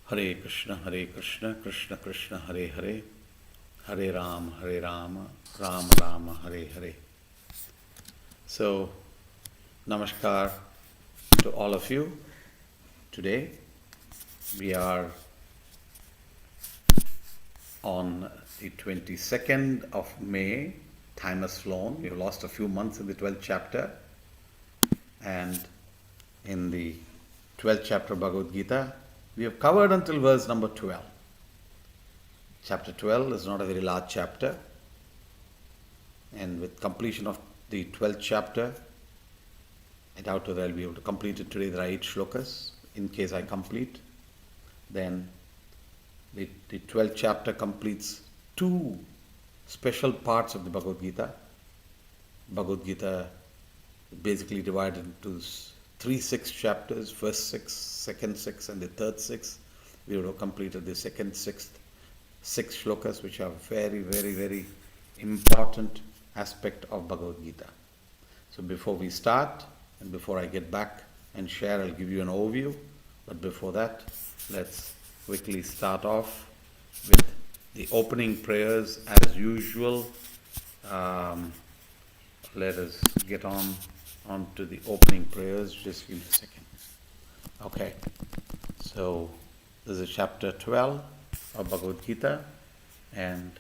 Hare Krishna, Krishna Krishna, Hare Hare, Hare Rama, Rama Rama, Hare Hare. So, Namaskar to all of you. Today we are on the 22nd of May. Time has flown. We have lost a few months in the 12th chapter. And in the 12th chapter of Bhagavad Gita, we have covered until verse number 12. Chapter 12 is not a very large chapter. And with completion of the 12th chapter, I doubt whether I'll be able to complete it today. There are 8 shlokas. In case I complete, then the 12th chapter completes 2 special parts of the Bhagavad Gita. Bhagavad Gita is basically divided into 3 chapters, first 6, second 6, and the third 6. We would have completed the second 6 shlokas, which are very, very, very important aspect of Bhagavad Gita. So before we start, and before I get back and share, I'll give you an overview. But before that, let's quickly start off with the opening prayers as usual. Let us get on to the opening prayers. Just give me a second. Okay. So this is chapter 12 of Bhagavad Gita, and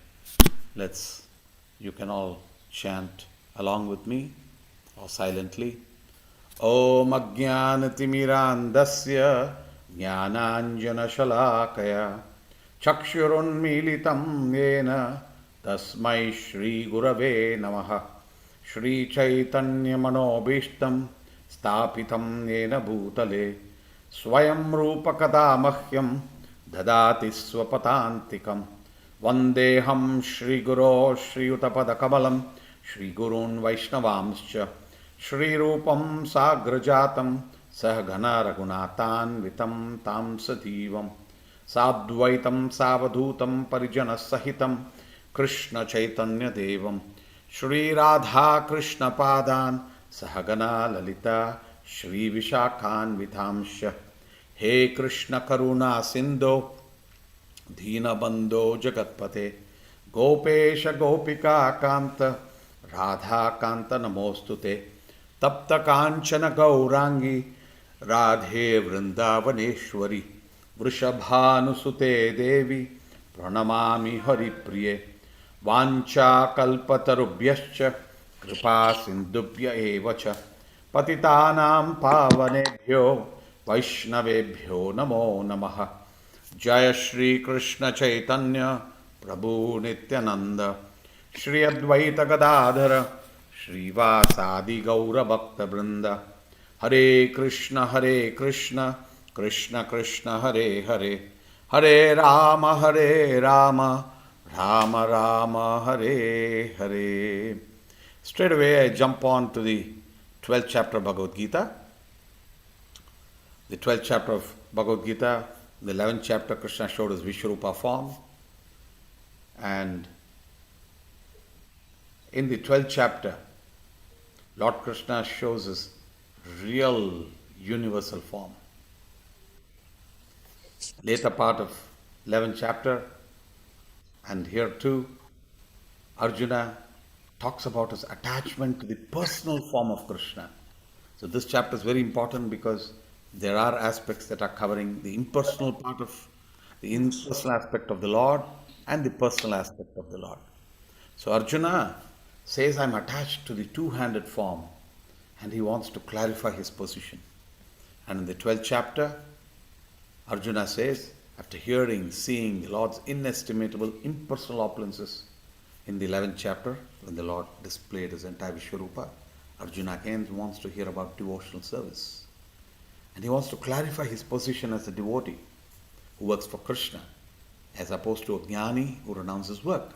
you can all chant along with me or silently. Om Ajnanatimirandasya Jnananjana Shalakaya Chakshurunmilitam Yena Tasmai Shri Gurave Namaha Shri Chaitanya Manobishtam Stapitam Yena Bhutale Swayam Rupa Kadamahyam Dadati Swapatantikam Vandeham Shri Guru Shri Utapada Kamalam Shri Gurun Vaishnavamscha Shri Rupam Sagrajatam Sahagana Raghunatan Vitam Tam Sativam Sadvaitam Savadhutam Parijana Sahitam Krishna Chaitanya Devam Shri Radha Krishna Padan Sahagana Lalita Shri Vishakhan Vitamsha He Krishna Karuna Sindho Dina Bandho Jagatpate Gopesha Gopika Kanta Radha Kanta Namostute Tapta Kanchana Gaurangi Radhe Vrindavaneshwari Vrishabhanusute Devi Pranamami Haripriye Vancha Kalpatarubhyascha Kripa Sindubhya Evacha Patitanam Pavanebhyo Vaishnavebhyo Namo Namaha Jaya Shri Krishna Chaitanya Prabhu Nityananda Shri Advaita Gadadhara Shri Vasadi Gaura Bhakta Vrinda Hare Krishna Krishna Krishna Hare Hare Hare Rama Rama Rama Hare Hare. Straight away I jump on to the 12th chapter of Bhagavad Gita. The 12th chapter of Bhagavad Gita, the 11th chapter, Krishna showed his Vishwarupa form. And in the 12th chapter, Lord Krishna shows his real universal form. Later part of 11th chapter, and here too, Arjuna talks about his attachment to the personal form of Krishna. So this chapter is very important because there are aspects that are covering the impersonal part of the impersonal aspect of the Lord and the personal aspect of the Lord. So Arjuna says, I'm attached to the two-handed form, and he wants to clarify his position. And in the 12th chapter, Arjuna says, after seeing the Lord's inestimable impersonal opulences in the 11th chapter, when the Lord displayed his entire Vishwarupa, Arjuna again wants to hear about devotional service. And he wants to clarify his position as a devotee who works for Krishna, as opposed to a jnani who renounces work.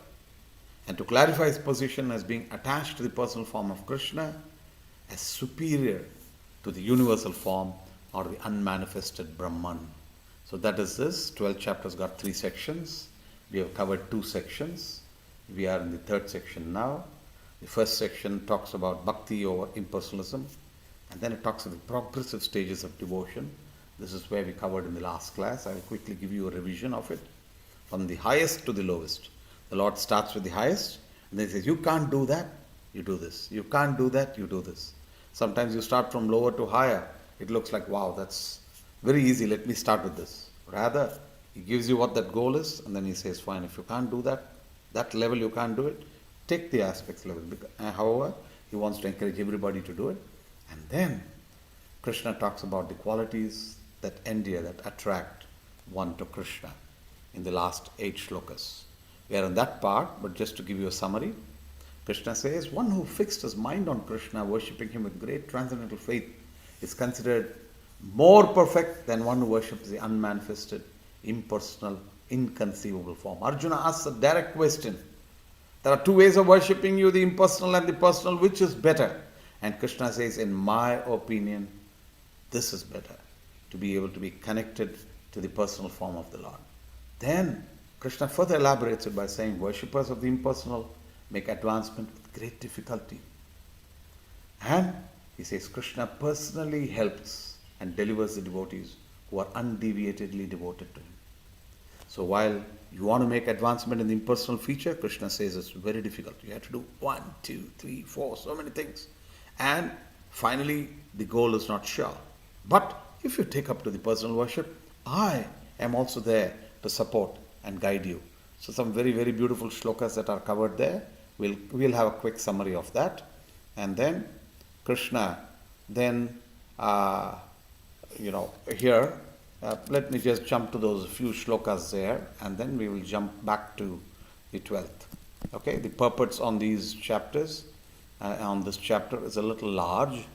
And to clarify his position as being attached to the personal form of Krishna as superior to the universal form or the unmanifested Brahman. So that is this. 12th chapter has got 3 sections. We have covered 2 sections. We are in the 3rd section now. The first section talks about bhakti over impersonalism, and then it talks of the progressive stages of devotion. This is where we covered in the last class. I will quickly give you a revision of it from the highest to the lowest. The Lord starts with the highest and then he says, you can't do that, you do this. You can't do that, you do this. Sometimes you start from lower to higher. It looks like, wow, that's very easy. Let me start with this. Rather, he gives you what that goal is and then he says, fine, if you can't do that, that level you can't do it, take the aspects level. However, he wants to encourage everybody to do it. And then Krishna talks about the qualities that endear, that attract one to Krishna in the last 8 shlokas. We are in that part, but just to give you a summary, Krishna says, one who fixed his mind on Krishna, worshipping him with great transcendental faith, is considered more perfect than one who worships the unmanifested, impersonal, inconceivable form. Arjuna asks a direct question. There are 2 ways of worshipping you, the impersonal and the personal. Which is better? And Krishna says, in my opinion, this is better, to be able to be connected to the personal form of the Lord. Then Krishna further elaborates it by saying, worshippers of the impersonal make advancement with great difficulty. And he says, Krishna personally helps and delivers the devotees who are undeviatedly devoted to him. So while you want to make advancement in the impersonal feature, Krishna says it's very difficult. You have to do 1, 2, 3, 4, so many things. And finally, the goal is not sure. But if you take up to the personal worship, I am also there to support and guide you. So some very, very beautiful shlokas that are covered there. We'll have a quick summary of that. And then Krishna, then, here, let me just jump to those few shlokas there, and then we will jump back to the 12th. Okay, the purports on these chapters, on this chapter is a little large.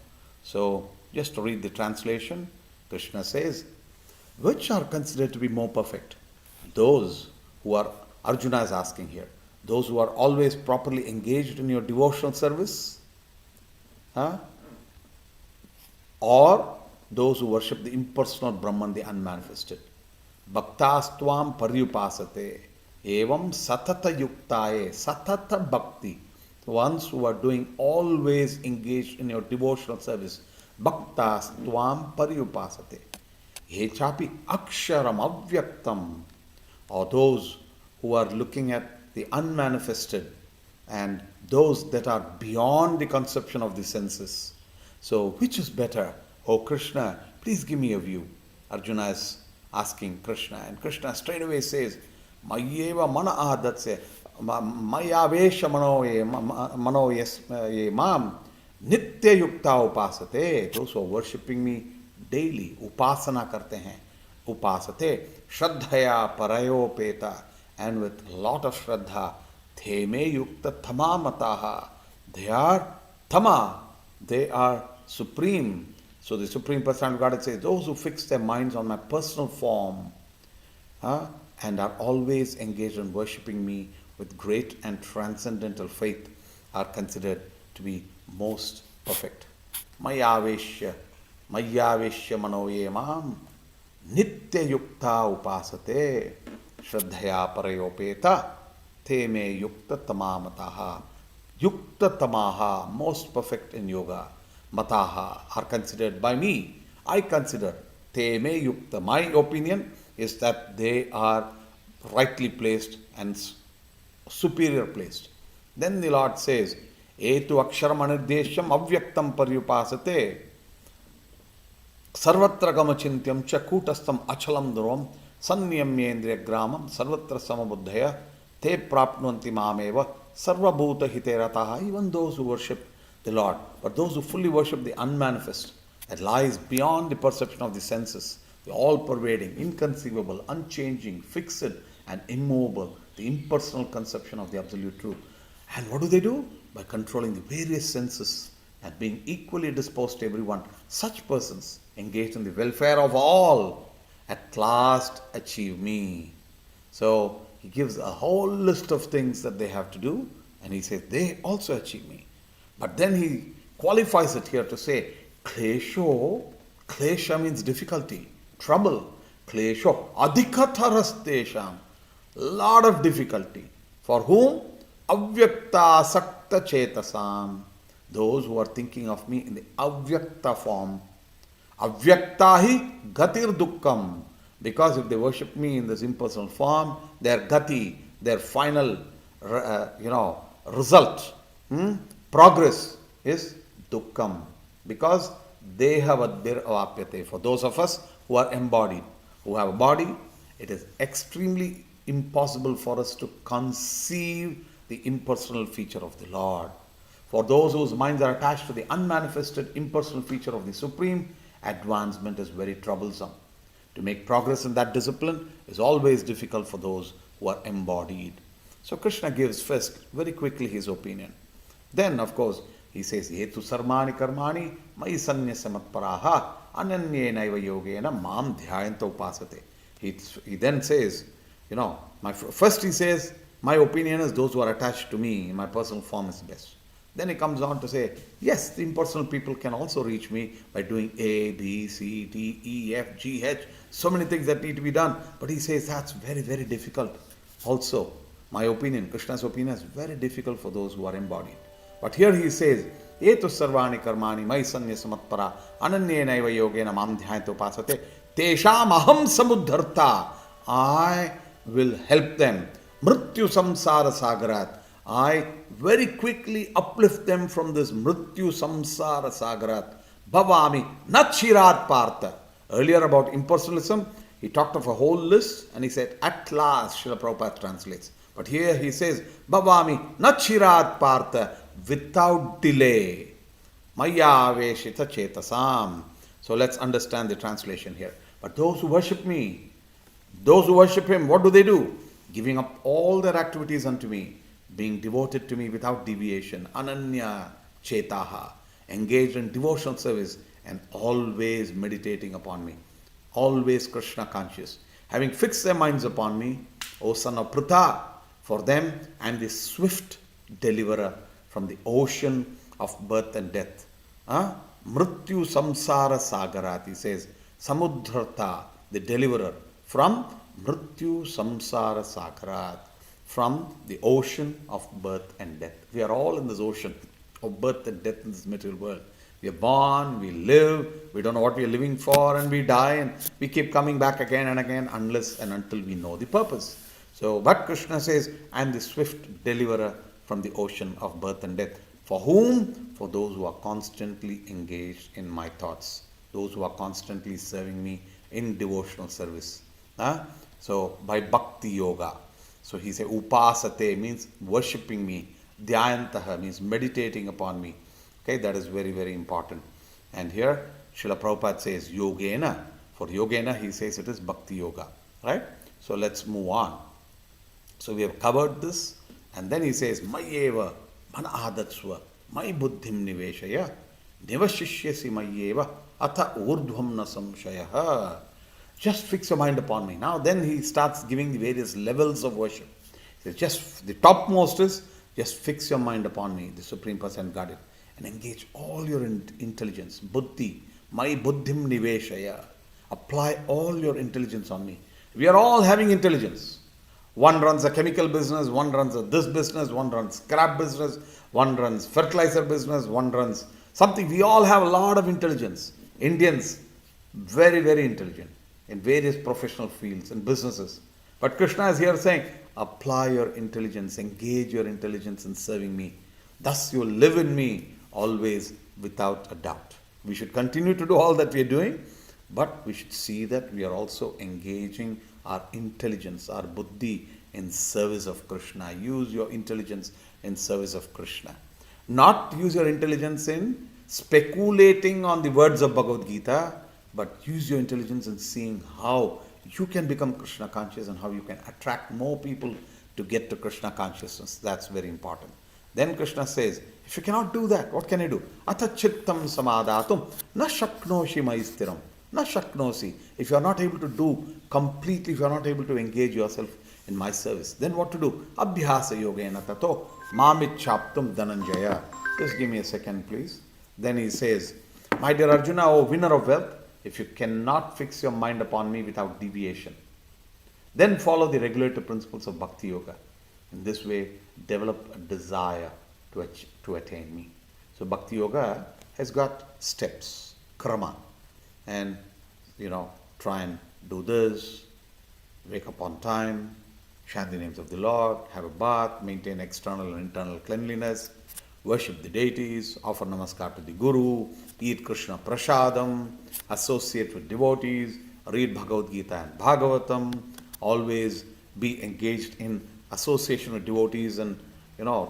So just to read the translation, Krishna says, which are considered to be more perfect? Those who are, Arjuna is asking here, those who are always properly engaged in your devotional service, or those who worship the impersonal Brahman, the unmanifested. Bhaktastvam paryupasate, evam satata yuktaye, satata bhakti. Ones who are doing always engaged in your devotional service. Bhaktastvam paryupasate. Hechapi aksharam avyaktam. Or those who are looking at the unmanifested and those that are beyond the conception of the senses. So which is better? Oh Krishna, please give me a view. Arjuna is asking Krishna, and Krishna straight away says, Mayeva mana adatse, Mayavesha mano yes mam, nitya yukta upasate. Those who are worshipping me daily, upasana karte hain, upasate, shraddhaya parayopeta, and with a lot of shraddha, theme yukta thamamataha. They are thama, they are supreme. So the Supreme Personality of Godhead says, those who fix their minds on my personal form and are always engaged in worshipping me with great and transcendental faith are considered to be most perfect. Mayaveshya manoye mam nitya yukta upasate shraddhaya parayopeta te me yukta tamamataha. Yukta tamaha, most perfect in yoga. Mataha are considered by me. I consider te me yukta. My opinion is that they are rightly placed and superior placed. Then the Lord says, Etu aksharam anirdesham avyaktam paryupasate sarvatra gamachintyam cha kutastam achalam dhruvam sanyamyendriya gramam sarvatra samabuddhaya te prapnuanti mameva sarvabhuta hiterataha. Even those who worship the Lord, but those who fully worship the unmanifest, that lies beyond the perception of the senses, the all-pervading, inconceivable, unchanging, fixed and immovable, the impersonal conception of the absolute truth. And what do? By controlling the various senses and being equally disposed to everyone, such persons engaged in the welfare of all at last achieve me. So he gives a whole list of things that they have to do, and he says they also achieve me. But then he qualifies it here to say, klesha means difficulty, trouble. Klesho, adhikatarastesham, lot of difficulty. For whom? Avyakta sakta chetasam. Those who are thinking of me in the avyakta form. Avyaktahi gatir dukkham. Because if they worship me in this impersonal form, their gati, their final, result, progress is dukkham. Because they have adbir avapyate. For those of us who are embodied, who have a body, it is extremely impossible for us to conceive the impersonal feature of the Lord. For those whose minds are attached to the unmanifested impersonal feature of the Supreme, advancement is very troublesome. To make progress in that discipline is always difficult for those who are embodied. So Krishna gives first, very quickly, his opinion. Then, of course, he says, Yetu sarmani karmani mai sanyasamatparaha ananyenaiva yogena mam dhyayanta upasate. He then says, first he says, my opinion is those who are attached to me in my personal form is best. Then he comes on to say, yes, the impersonal people can also reach me by doing A, B, C, D, E, F, G, H, so many things that need to be done. But he says that's very, very difficult. Also, my opinion, Krishna's opinion is very difficult for those who are embodied. But here he says, Etu sarvani karmani mai sanyasamatpara ananyenaiva yogena mam dhyayanta upasate tesham aham samudharta. I will help them. Mrityu samsara sagarat. I very quickly uplift them from this mrityu samsara sagarat. Bhavami nachirat partha. Earlier about impersonalism, he talked of a whole list and he said, at last, Srila Prabhupada translates. But here he says, Bhavami nachirat partha, without delay. Maya veshita chetasam. So let's understand the translation here. But those who worship me, those who worship him, what do? Giving up all their activities unto me, being devoted to me without deviation, ananya chetaha, engaged in devotional service and always meditating upon me, always Krishna conscious, having fixed their minds upon me, O son of Pritha, for them I am the swift deliverer from the ocean of birth and death. Mrityu samsara sagarat, he says, samudhrata, the deliverer from Mrityu samsara sagarat, from the ocean of birth and death. We are all in this ocean of birth and death in this material world. We are born, we live, we don't know what we are living for, and we die, and we keep coming back again and again unless and until we know the purpose. So, but Krishna says, I am the swift deliverer from the ocean of birth and death. For whom? For those who are constantly engaged in my thoughts, those who are constantly serving me in devotional service. So, by bhakti yoga. So he said, upasate means worshipping me. Dhyayantaha means meditating upon me. Okay, that is very, very important. And here, Srila Prabhupada says yogena. For yogena, he says it is bhakti yoga. Right? So let's move on. So we have covered this. And then he says, Mayeva mana adatsva, mai buddhim niveshaya, nivashishyasi mayeva, atha urdhvam na samshayaha. Just fix your mind upon me. Now then he starts giving the various levels of worship. He says, just the topmost is, just fix your mind upon me, the Supreme Person Godhead, and engage all your intelligence, buddhi, my buddhim niveshaya. Apply all your intelligence on me. We are all having intelligence. One runs a chemical business, one runs a this business, one runs scrap business, one runs fertilizer business, one runs something. We all have a lot of intelligence. Indians, very, very intelligent in various professional fields and businesses. But Krishna is here saying, apply your intelligence, engage your intelligence in serving me. Thus you will live in me always without a doubt. We should continue to do all that we are doing, but we should see that we are also engaging our intelligence, our buddhi in service of Krishna. Use your intelligence in service of Krishna. Not use your intelligence in speculating on the words of Bhagavad Gita, but use your intelligence in seeing how you can become Krishna conscious and how you can attract more people to get to Krishna consciousness. That's very important. Then Krishna says, if you cannot do that, what can you do? Atha chittam samadhatum na shaknoshi maistiram. Na shaknosi. If you are not able to do completely, if you are not able to engage yourself in my service, then what to do? Abhyasa yogena tato mamit chaptum dhananjaya. Just give me a second, please. Then he says, my dear Arjuna, O winner of wealth, if you cannot fix your mind upon me without deviation, then follow the regulative principles of Bhakti Yoga. In this way, develop a desire to attain me. So Bhakti Yoga has got steps, krama. and, try and do this, wake up on time, chant the names of the Lord, have a bath, maintain external and internal cleanliness, worship the deities, offer namaskar to the Guru, eat Krishna prasadam, associate with devotees, read Bhagavad Gita and Bhagavatam, always be engaged in association with devotees and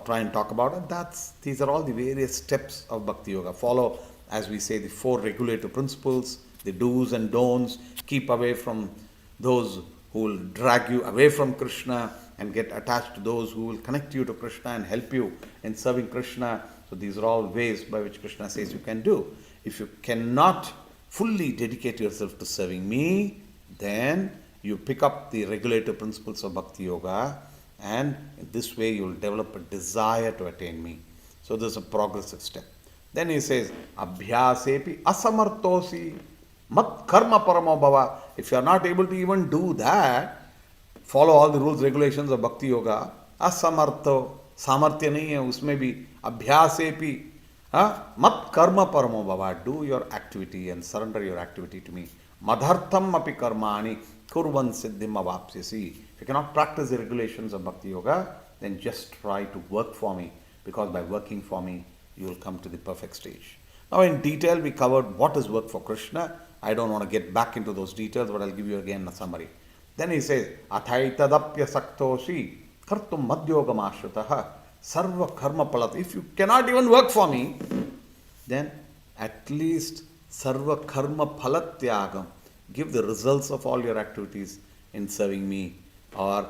try and talk about it. These are all the various steps of Bhakti Yoga. Follow, as we say, the four regulative principles, the do's and don'ts. Keep away from those who will drag you away from Krishna, and get attached to those who will connect you to Krishna and help you in serving Krishna. So these are all ways by which Krishna says you can do. If you cannot fully dedicate yourself to serving me, then you pick up the regulative principles of Bhakti Yoga, and in this way you will develop a desire to attain me. So this is a progressive step. Then he says, Abhyasepi asamartosi mat karma paramo bhava. If you are not able to even do that, follow all the rules, regulations of Bhakti Yoga, asamartho, सामर्थ्य नहीं है उसमें भी अभ्यासेपि मत कर्म परमो भवा. Do your activity and surrender your activity to me. Madhartham api karmani kurvan siddhim avapsyasi. If you cannot practice the regulations of Bhakti Yoga, then just try to work for me, because by working for me, you will come to the perfect stage. Now in detail, we covered what is work for Krishna. I don't want to get back into those details, but I'll give you again a summary. Then he says, Athaitadapya saktoshi kartum madhyogam ashritaha sarva karma palat. If you cannot even work for me, then at least sarva karma palatyagam. Give the results of all your activities in serving me, or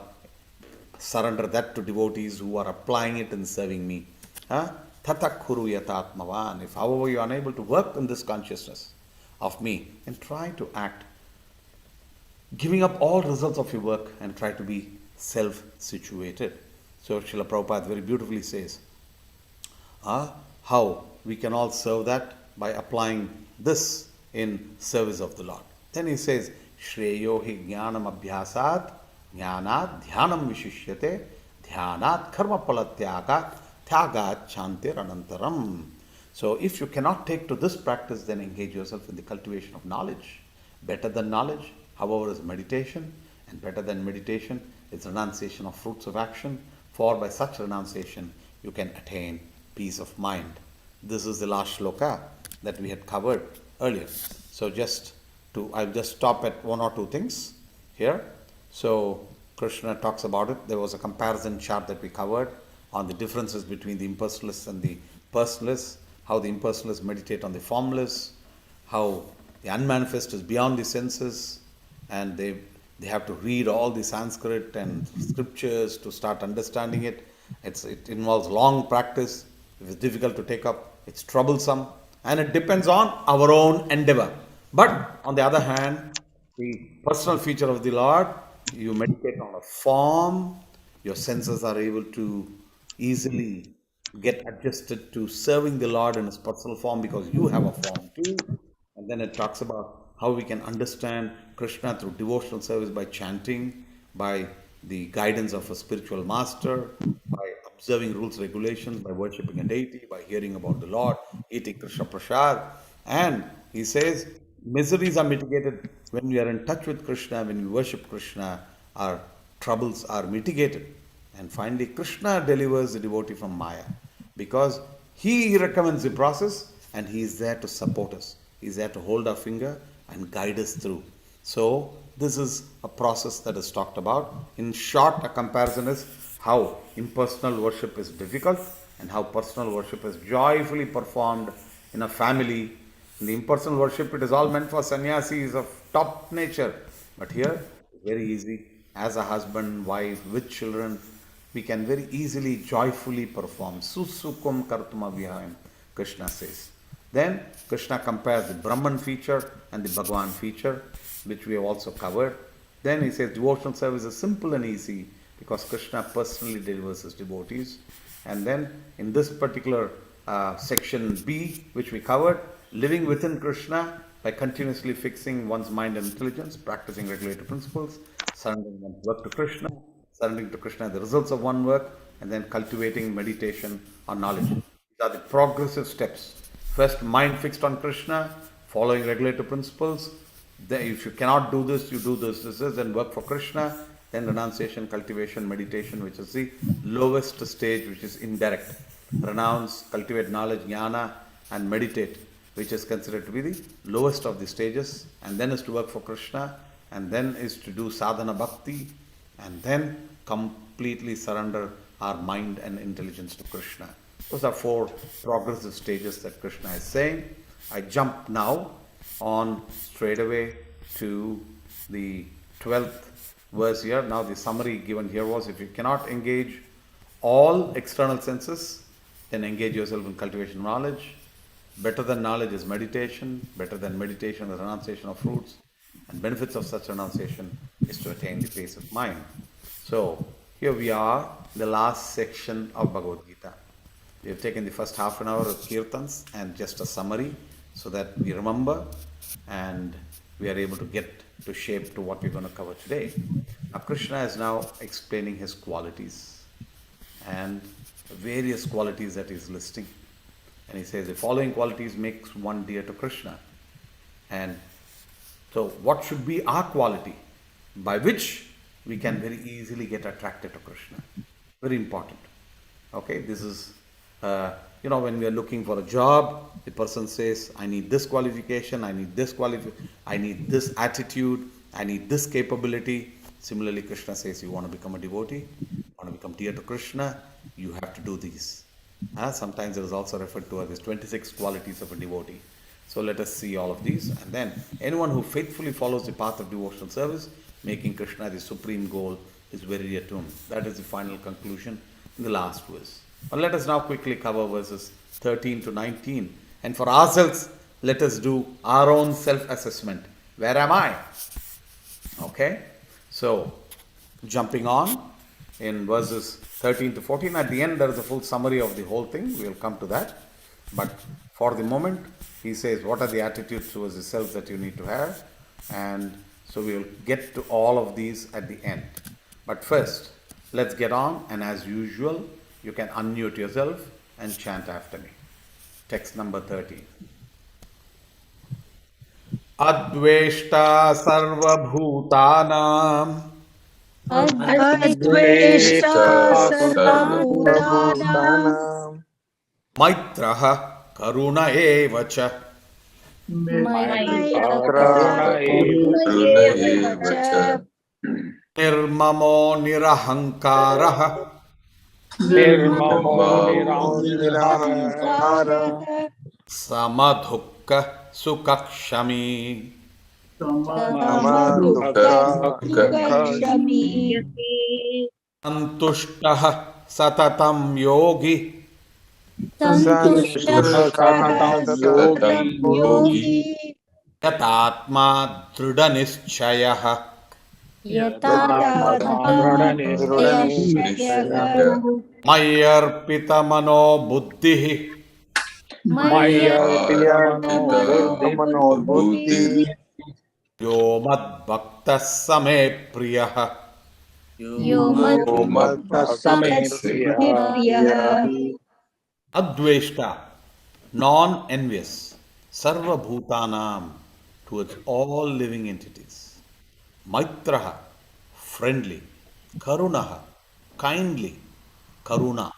surrender that to devotees who are applying it in serving me. Tata kuru yatatmavan. If however you are unable to work in this consciousness of me, then try to act, giving up all results of your work, and try to be self-situated. So Srila Prabhupada very beautifully says how we can all serve that by applying this in service of the Lord. Then he says, Shreyo hi jnanam abhyasat jnanat dhyanam vishishyate dhyanat karma palatyagat tyagat chantir anantaram. So if you cannot take to this practice, then engage yourself in the cultivation of knowledge. Better than knowledge, however, is meditation, and better than meditation is renunciation of fruits of action, for by such renunciation you can attain peace of mind. This is the last shloka that we had covered earlier. So I'll just stop at one or two things here. So Krishna talks about it. There was a comparison chart that we covered on the differences between the impersonalists and the personalists, how the impersonalists meditate on the formless, how the unmanifest is beyond the senses, and they have to read all the Sanskrit and scriptures to start understanding it. It involves long practice. If it's difficult to take up, it's troublesome, and it depends on our own endeavor. But on the other hand, the personal feature of the Lord, you meditate on a form, your senses are able to easily get adjusted to serving the Lord in his personal form, because you have a form too. And then it talks about how we can understand Krishna through devotional service by chanting, by the guidance of a spiritual master, by observing rules, regulations, by worshipping a deity, by hearing about the Lord, eating Krishna prasad. And he says, miseries are mitigated when we are in touch with Krishna, when we worship Krishna, our troubles are mitigated. And finally, Krishna delivers the devotee from Maya, because he recommends the process, and he is there to support us. He is there to hold our finger and guide us through. So this is a process that is talked about. In short, a comparison is how impersonal worship is difficult and how personal worship is joyfully performed in a family. In the impersonal worship, it is all meant for sannyasis of top nature. But here, very easy. As a husband, wife, with children, we can very easily, joyfully perform. Susukum kartuma vihayam, Krishna says. Then Krishna compares the Brahman feature and the Bhagavan feature, which we have also covered. Then he says devotional service is simple and easy because Krishna personally delivers his devotees. And then in this particular section B, which we covered, living within Krishna by continuously fixing one's mind and intelligence, practicing regulative principles, surrendering one's work to Krishna, surrendering to Krishna the results of one work, and then cultivating meditation on knowledge. These are the progressive steps. First, mind fixed on Krishna, following regulative principles. Then if you cannot do this, you do this. This is then work for Krishna. Then renunciation, cultivation, meditation, which is the lowest stage, which is indirect. Renounce, cultivate knowledge, jnana, and meditate, which is considered to be the lowest of the stages. And then is to work for Krishna, and then is to do sadhana bhakti, and then completely surrender our mind and intelligence to Krishna. Those are four progressive stages that Krishna is saying. I jump now on straight away to the 12th verse here. Now, the summary given here was, if you cannot engage all external senses, then engage yourself in cultivation of knowledge. Better than knowledge is meditation. Better than meditation is renunciation of fruits. And benefits of such renunciation is to attain the peace of mind. So, here we are, the last section of Bhagavad Gita. We have taken the first half an hour of kirtans and just a summary so that we remember and we are able to get to shape to what we're going to cover today. Now, Krishna is now explaining his qualities and various qualities that he's listing. And he says the following qualities makes one dear to Krishna. And so what should be our quality by which we can very easily get attracted to Krishna? Very important. Okay, this is, when we are looking for a job, the person says, I need this qualification, I need this I need this attitude, I need this capability. Similarly, Krishna says, you want to become a devotee, you want to become dear to Krishna, you have to do these. Sometimes it is also referred to as 26 qualities of a devotee. So let us see all of these. And then anyone who faithfully follows the path of devotional service, making Krishna the supreme goal, is very dear to him. That is the final conclusion in the last verse. But let us now quickly cover verses 13 to 19. And for ourselves, let us do our own self-assessment. Where am I? Okay. So, jumping on in verses 13 to 14, at the end there is a full summary of the whole thing. We will come to that. But for the moment, he says, what are the attitudes towards the self that you need to have? And so we will get to all of these at the end. But first, let's get on, and as usual, you can unmute yourself and chant after me. Text number 13. Adveshta sarvabhutanam Adveshta sarvabhutanam Maitraha karuna evacha Maitra Karuna Evacha Nirmamo nirahankaraha Nirmamo Nirmamo Nirahankara Nirahankara Samadhukka sukakshami Samadukka Samadukka Santushtaha satatam yogi Santushta Satatam Yogi Yatatma dridanischayah Yatatma Dridhanishchaya Mayarpita mano buddhihi Mayarpitamano Buddhi Yo mad bhakta same priyaha Yomadbhakta Same Priya Adveshta, non-envious, sarva bhutanam, towards all living entities. Maitraha, friendly. Karunaha, kindly. Karuna.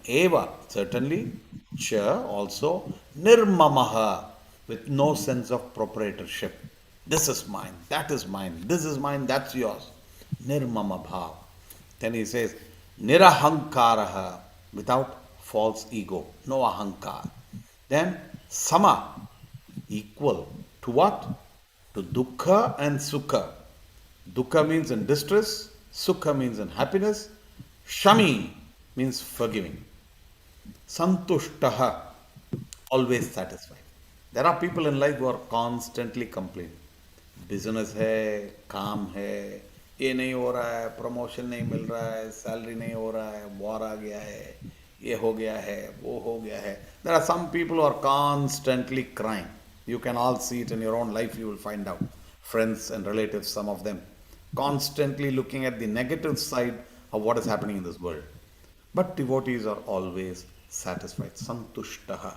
Eva, certainly. Cha, also. Nirmamaha, with no sense of proprietorship. This is mine, that is mine, this is mine, that's yours. Nirmama bhav. Then he says, Nirahankaraha, without false ego, no ahankar. Then sama, equal to what? To dukkha and sukha. Dukkha means in distress, sukha means in happiness, shami means forgiving. Santushtaha, always satisfied. There are people in life who are constantly complaining. Business है, काम है, ये नहीं हो रहा है, promotion नहीं मिल रहा है, सैलरी नहीं हो रहा है, वॉर आ गया है, ये हो गया है, वो हो गया है. There are some people who are constantly crying. You can all see it in your own life, you will find out. Friends and relatives, some of them, constantly looking at the negative side of what is happening in this world. But devotees are always satisfied. Santushtaha.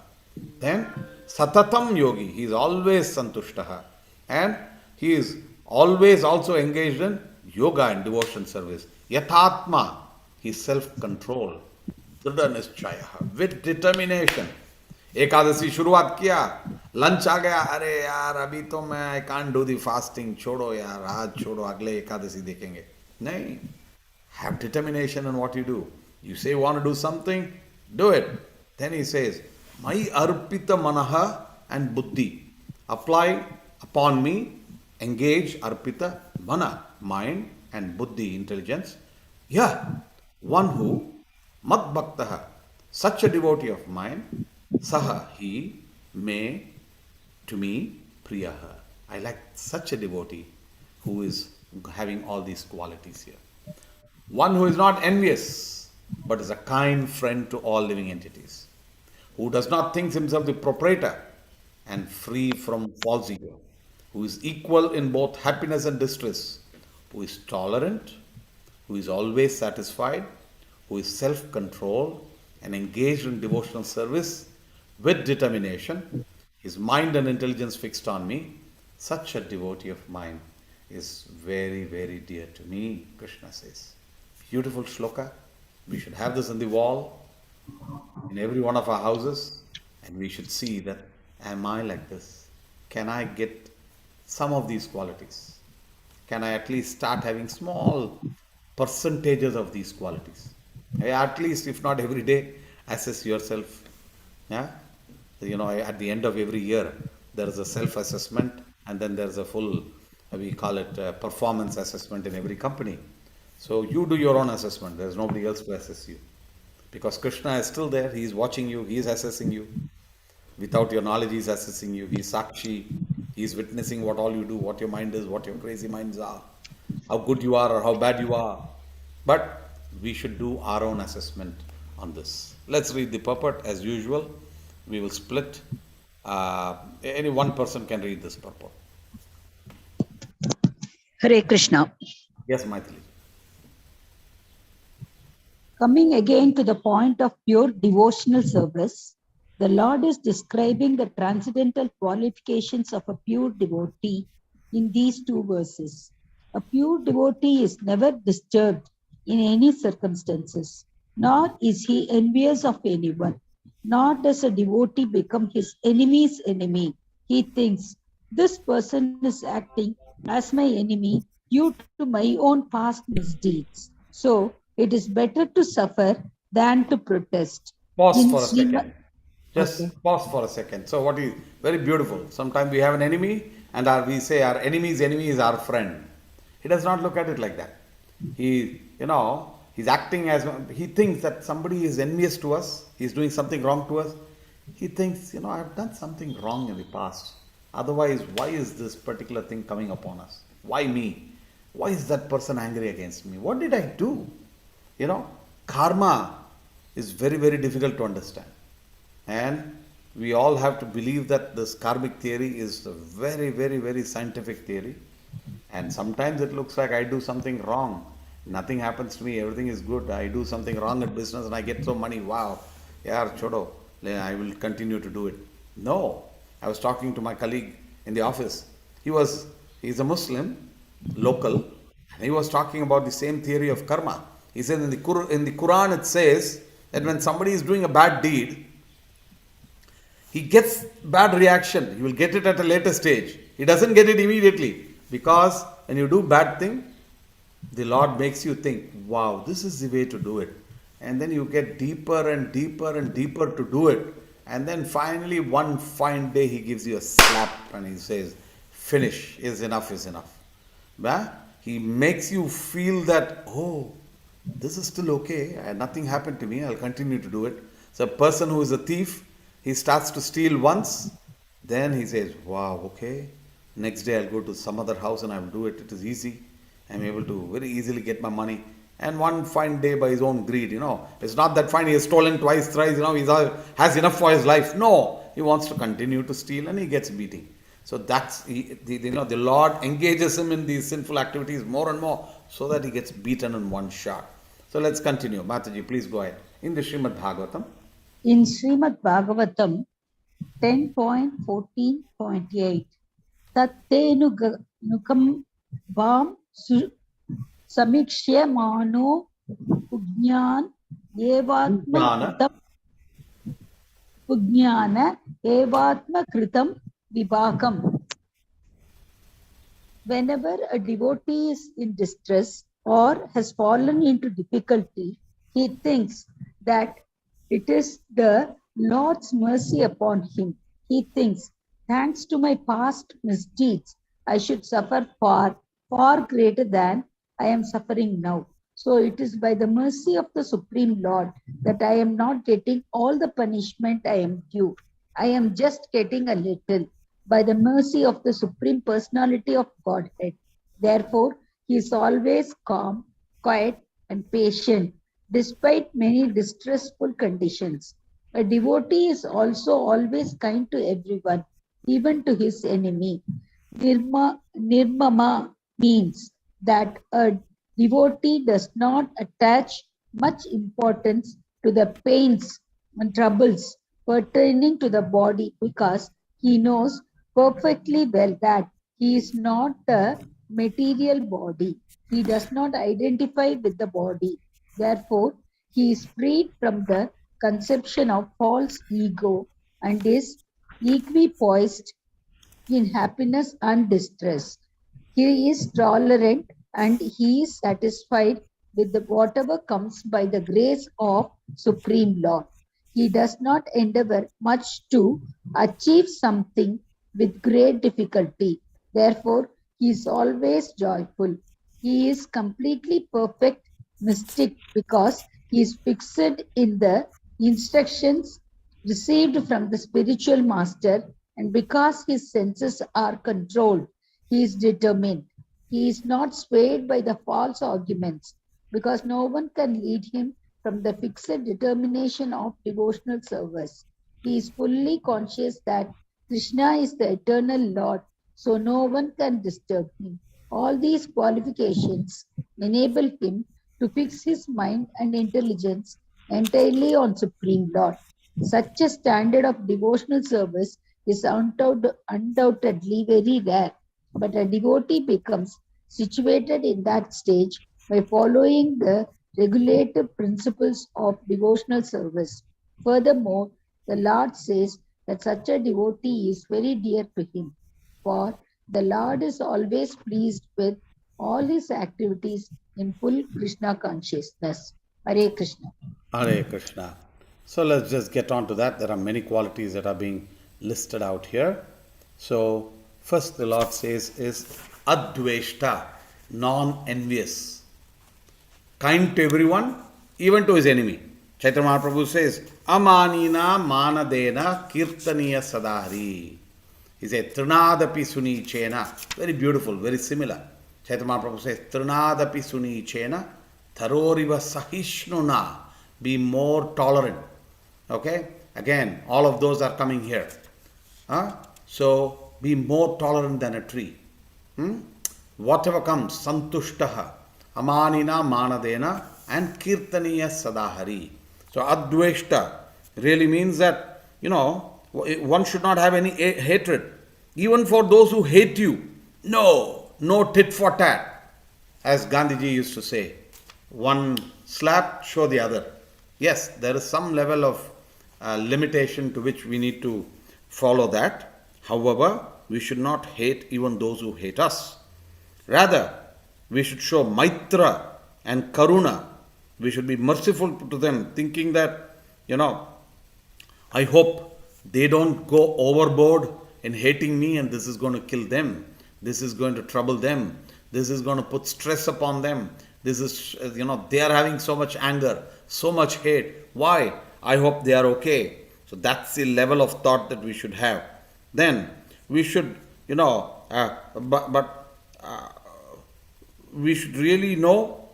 Then Satatam Yogi, he is always Santushtaha. And he is always also engaged in yoga and devotion service. Yathatma, he is self-control. Dृढ़ निश्चय with determination. Ekadashi शुरुआत किया, lunch आ गया, अरे यार अभी तो मैं I can't do the fasting, छोड़ो यार, आज छोड़ो, अगले एकादशी देखेंगे. नहीं. Have determination in what you do. You say you want to do something, do it. Then he says, my arpita manaha and buddhi. Apply upon me, engage arpita mana, mind, and buddhi, intelligence. Yeah, one who, mad bhaktaha, such a devotee of mine, saha, he, may, to me, priyaha. I like such a devotee who is having all these qualities here. One who is not envious, but is a kind friend to all living entities, who does not think himself the proprietor and free from false ego, who is equal in both happiness and distress, who is tolerant, who is always satisfied, who is self controlled and engaged in devotional service with determination, his mind and intelligence fixed on me. Such a devotee of mine is very, very dear to me, Krishna says. Beautiful shloka. We should have this on the wall in every one of our houses, and we should see that, am I like this? Can I get some of these qualities? Can I at least start having small percentages of these qualities? At least, if not every day, assess yourself. Yeah? At the end of every year, there is a self assessment, and then there's a full, we call it performance assessment in every company. So you do your own assessment. There's nobody else to assess you. Because Krishna is still there. He is watching you. He is assessing you. Without your knowledge, he is assessing you. He is Sakshi. He is witnessing what all you do, what your mind is, what your crazy minds are, how good you are or how bad you are. But we should do our own assessment on this. Let's read the purport as usual. We will split. Any one person can read this purport. Hare Krishna. Yes, Maithili. Coming again to the point of pure devotional service, the Lord is describing the transcendental qualifications of a pure devotee in these two verses. A pure devotee is never disturbed in any circumstances, nor is he envious of anyone, nor does a devotee become his enemy's enemy. He thinks, this person is acting as my enemy due to my own past misdeeds. So, it is better to suffer than to protest. Pause In for a Sri- second. Just Okay. pause for a second. So, what is very beautiful. Sometimes we have an enemy, and we say our enemy's enemy is our friend. He does not look at it like that. He's acting as he thinks that somebody is envious to us. He's doing something wrong to us. He thinks, I've done something wrong in the past. Otherwise, why is this particular thing coming upon us? Why me? Why is that person angry against me? What did I do? Karma is very, very difficult to understand. And we all have to believe that this karmic theory is a very, very, very scientific theory. And sometimes it looks like I do something wrong. Nothing happens to me, everything is good. I do something wrong in business and I get so money. Wow, yaar, chodo, I will continue to do it. No. I was talking to my colleague in the office. He's a Muslim, local, and he was talking about the same theory of karma. He said in the Quran it says that when somebody is doing a bad deed, he gets bad reaction. He will get it at a later stage. He doesn't get it immediately. Because when you do bad thing, the Lord makes you think, wow, this is the way to do it. And then you get deeper and deeper and deeper to do it. And then finally one fine day he gives you a slap and he says, finish, is enough is enough. He makes you feel that, oh, this is still okay. Nothing happened to me. I'll continue to do it. So a person who is a thief, he starts to steal once. Then he says, wow, okay. Next day I'll go to some other house and I'll do it. It is easy. I'm able to very easily get my money. And one fine day by his own greed, it's not that fine. He has stolen twice, thrice, he has enough for his life. No, he wants to continue to steal and he gets beating. So that's, the Lord engages him in these sinful activities more and more so that he gets beaten in one shot. So let's continue. Mataji, please go ahead. In the Srimad Bhagavatam. In Srimad Bhagavatam, 10.14.8 Tatte Vam Samikshyamano Pugnan Evatma Jnana. Kritam Pugnana Evatma Kritam Vibhakam. Whenever a devotee is in distress or has fallen into difficulty, he thinks that it is the Lord's mercy upon him. He thinks, thanks to my past misdeeds, I should suffer far, far greater than I am suffering now. So it is by the mercy of the Supreme Lord that I am not getting all the punishment I am due. I am just getting a little by the mercy of the Supreme Personality of Godhead. Therefore, he is always calm, quiet, and patient despite many distressful conditions. A devotee is also always kind to everyone, even to his enemy. Nirmama means that a devotee does not attach much importance to the pains and troubles pertaining to the body because he knows perfectly well that he is not a material body. He does not identify with the body. Therefore, he is freed from the conception of false ego and is equipoised in happiness and distress. He is tolerant and he is satisfied with whatever comes by the grace of Supreme Lord. He does not endeavor much to achieve something with great difficulty. Therefore, he is always joyful. He is completely perfect mystic because he is fixed in the instructions received from the spiritual master, and because his senses are controlled, he is determined. He is not swayed by the false arguments, because no one can lead him from the fixed determination of devotional service. He is fully conscious that Krishna is the eternal Lord, so no one can disturb him. All these qualifications enable him to fix his mind and intelligence entirely on Supreme Lord. Such a standard of devotional service is undoubtedly very rare, but a devotee becomes situated in that stage by following the regulative principles of devotional service. Furthermore, the Lord says that such a devotee is very dear to him, for the Lord is always pleased with all his activities in full Krishna consciousness. Hare Krishna. Hare Krishna. So let's just get on to that. There are many qualities that are being listed out here. So, first the Lord says is Adveshta, non envious, kind to everyone, even to his enemy. Chaitanya Mahaprabhu says, Amanina manadena kirtaniya sadari. He said, Trinadapi sunichena. Very beautiful, very similar. Chaitanya Mahaprabhu says, Trinadapi sunichena, tharoriva sahishnuna. Be more tolerant. Okay? Again, all of those are coming here. So, be more tolerant than a tree. Whatever comes, santushtaha, amanina manadena, and kirtaniya sadahari. So, adveshta really means that, one should not have any hatred. Even for those who hate you. No tit for tat. As Gandhiji used to say, one slap, show the other. Yes, there is some level of limitation to which we need to follow that. However, we should not hate even those who hate us. Rather, we should show maitra and karuna. We should be merciful to them, thinking that, I hope they don't go overboard in hating me and this is going to kill them. This is going to trouble them. This is going to put stress upon them. This is, they are having so much anger, so much hate. Why? I hope they are okay. So that's the level of thought that we should have. Then we should, we should really know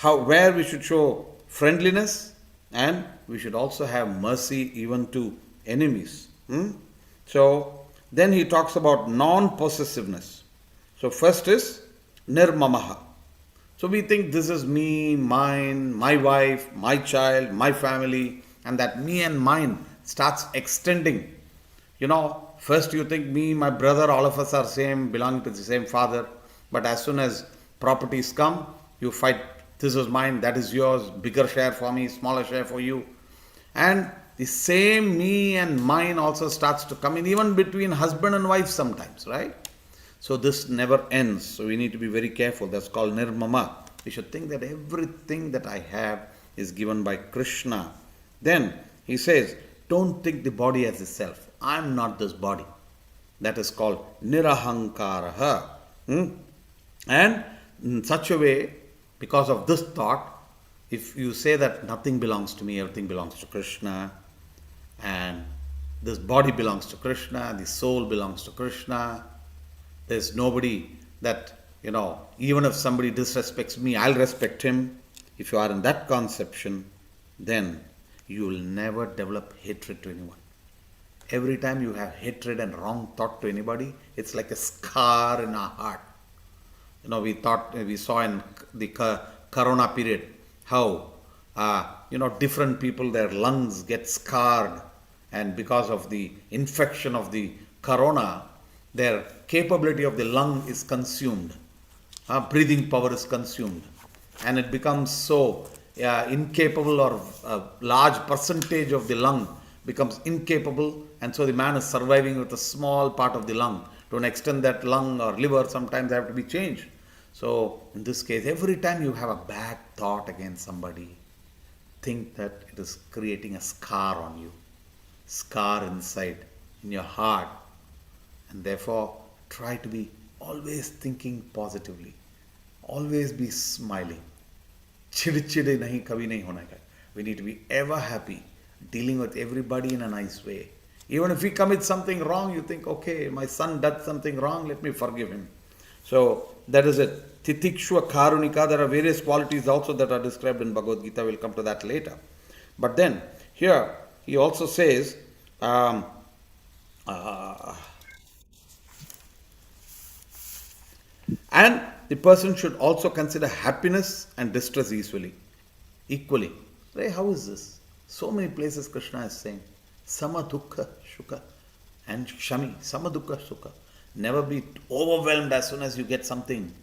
where we should show friendliness, and we should also have mercy even to enemies. So then he talks about non-possessiveness. So first is nirmamaha. So we think this is me, mine, my wife, my child, my family, and that me and mine starts extending First you think me, my brother, all of us are same, belonging to the same father. But as soon as properties come, you fight. This is mine, that is yours, bigger share for me, smaller share for you. And the same me and mine also starts to come in, even between husband and wife sometimes, right? So this never ends. So we need to be very careful. That's called nirmama. We should think that everything that I have is given by Krishna. Then he says, don't think the body as a self. I'm not this body. That is called nirahankaraha. And in such a way, because of this thought, if you say that nothing belongs to me, everything belongs to Krishna, and this body belongs to Krishna, the soul belongs to Krishna, there's nobody that, even if somebody disrespects me, I'll respect him. If you are in that conception, then you will never develop hatred to anyone. Every time you have hatred and wrong thought to anybody, it's like a scar in our heart. We saw in the Corona period how, different people, their lungs get scarred, and because of the infection of the Corona, their capability of the lung is consumed. Breathing power is consumed. And it becomes so incapable, or a large percentage of the lung becomes incapable, and so the man is surviving with a small part of the lung. To an extent that lung or liver sometimes have to be changed. So in this case, every time you have a bad thought against somebody, think that it is creating a scar on you, scar inside, in your heart. And therefore, try to be always thinking positively, always be smiling. Chid nahi kabhi nahi hona hai. We need to be ever happy, dealing with everybody in a nice way. Even if we commit something wrong, you think, okay, my son did something wrong, let me forgive him. So that is it. Titikshva karunika, there are various qualities also that are described in Bhagavad Gita. We'll come to that later. But then, here, he also says, and the person should also consider happiness and distress equally. Right? How is this? So many places Krishna is saying, sama dukkha sukha and shami, sama dukkha sukha. Never be overwhelmed as soon as you get something.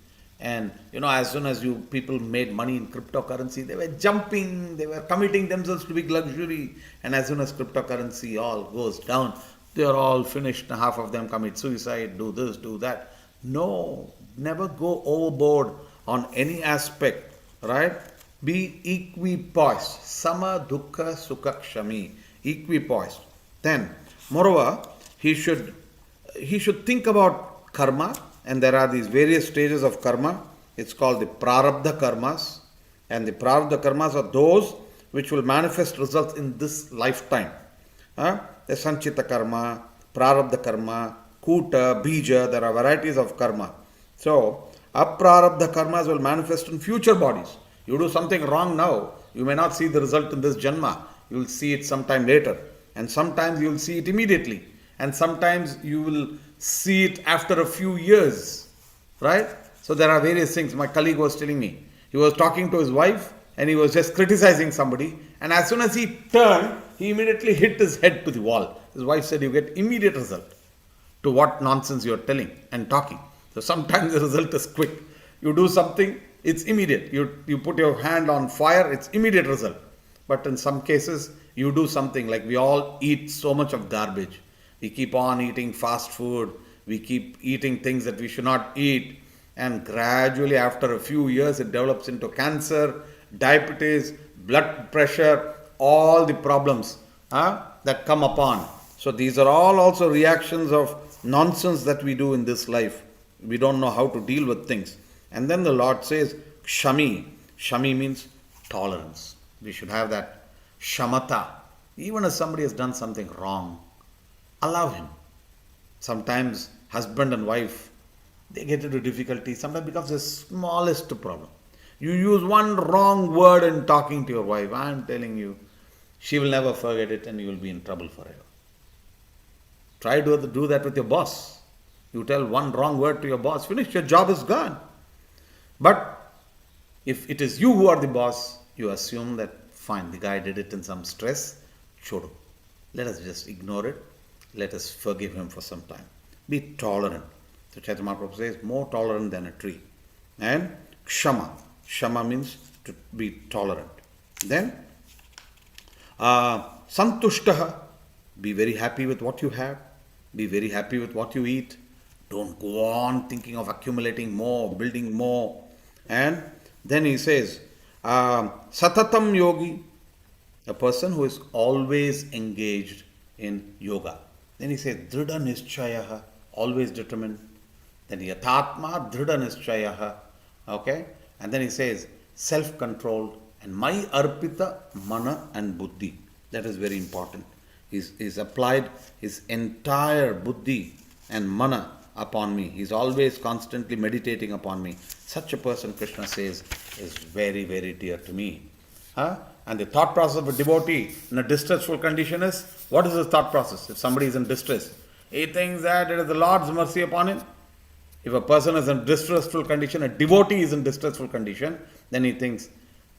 And as soon as people made money in cryptocurrency, they were jumping, they were committing themselves to big luxury. And as soon as cryptocurrency all goes down, they are all finished. Half of them commit suicide, do this, do that. No, never go overboard on any aspect, right? Be equipoised. Sama dukkha sukha kshami. Equipoised. Then, moreover, he should think about karma, and there are these various stages of karma. It's called the prarabdha karmas, and the prarabdha karmas are those which will manifest results in this lifetime. The sanchita karma, prarabdha karma, kuta, bija, there are varieties of karma. So, aprarabdha karmas will manifest in future bodies. You do something wrong now, you may not see the result in this janma, you will see it sometime later. And sometimes you will see it immediately. And sometimes you will see it after a few years. Right? So there are various things. My colleague was telling me. He was talking to his wife and he was just criticizing somebody. And as soon as he turned, he immediately hit his head to the wall. His wife said, you get immediate result to what nonsense you are telling and talking. So sometimes the result is quick. You do something, it's immediate. You put your hand on fire, it's immediate result. But in some cases, you do something like we all eat so much of garbage. We keep on eating fast food. We keep eating things that we should not eat. And gradually, after a few years, it develops into cancer, diabetes, blood pressure, all the problems that come upon. So these are all also reactions of nonsense that we do in this life. We don't know how to deal with things. And then the Lord says, Shami. Shami means tolerance. We should have that shamata. Even if somebody has done something wrong, allow him. Sometimes husband and wife, they get into difficulty. Sometimes it becomes the smallest problem. You use one wrong word in talking to your wife. I am telling you, she will never forget it and you will be in trouble forever. Try to do that with your boss. You tell one wrong word to your boss, finish, your job is gone. But if it is you who are the boss, you assume that fine, the guy did it in some stress, chodo. Let us just ignore it. let us forgive him for some time. Be tolerant. So Chaitanya Mahaprabhu says, more tolerant than a tree. And kshama. Kshama means to be tolerant. Then, santushtaha. Be very happy with what you have. Be very happy with what you eat. Don't go on thinking of accumulating more, building more. And then he says, satatam yogi, a person who is always engaged in yoga. Then he says, dhrida nishchayaha, always determined. Then yathatma dhrida nishchayaha, okay? And then he says, self-controlled and my arpita mana and buddhi. That is very important. He's applied his entire buddhi and mana upon me. He's always constantly meditating upon me. Such a person, Krishna says, is very, very dear to me. Huh? And the thought process of a devotee in a distressful condition is, what is his thought process? If somebody is in distress, he thinks that it is the Lord's mercy upon him. If a person is in distressful condition, a devotee is in distressful condition, then he thinks,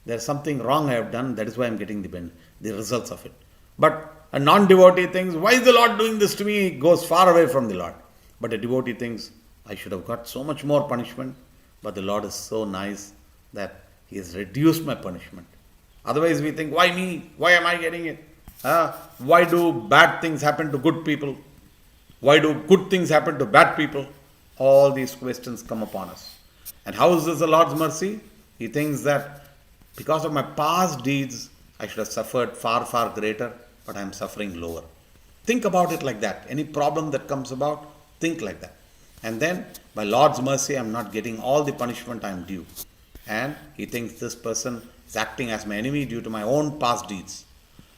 there's something wrong I have done, that is why I'm getting the results of it. But a non-devotee thinks, why is the Lord doing this to me? He goes far away from the Lord. But a devotee thinks, I should have got so much more punishment, but the Lord is so nice that He has reduced my punishment. Otherwise we think, why me? Why am I getting it? Why do bad things happen to good people? Why do good things happen to bad people? All these questions come upon us. And how is this the Lord's mercy? He thinks that because of my past deeds, I should have suffered far, far greater, but I am suffering lower. Think about it like that. Any problem that comes about, think like that. And then, by Lord's mercy, I am not getting all the punishment I am due. And he thinks this person is acting as my enemy due to my own past deeds.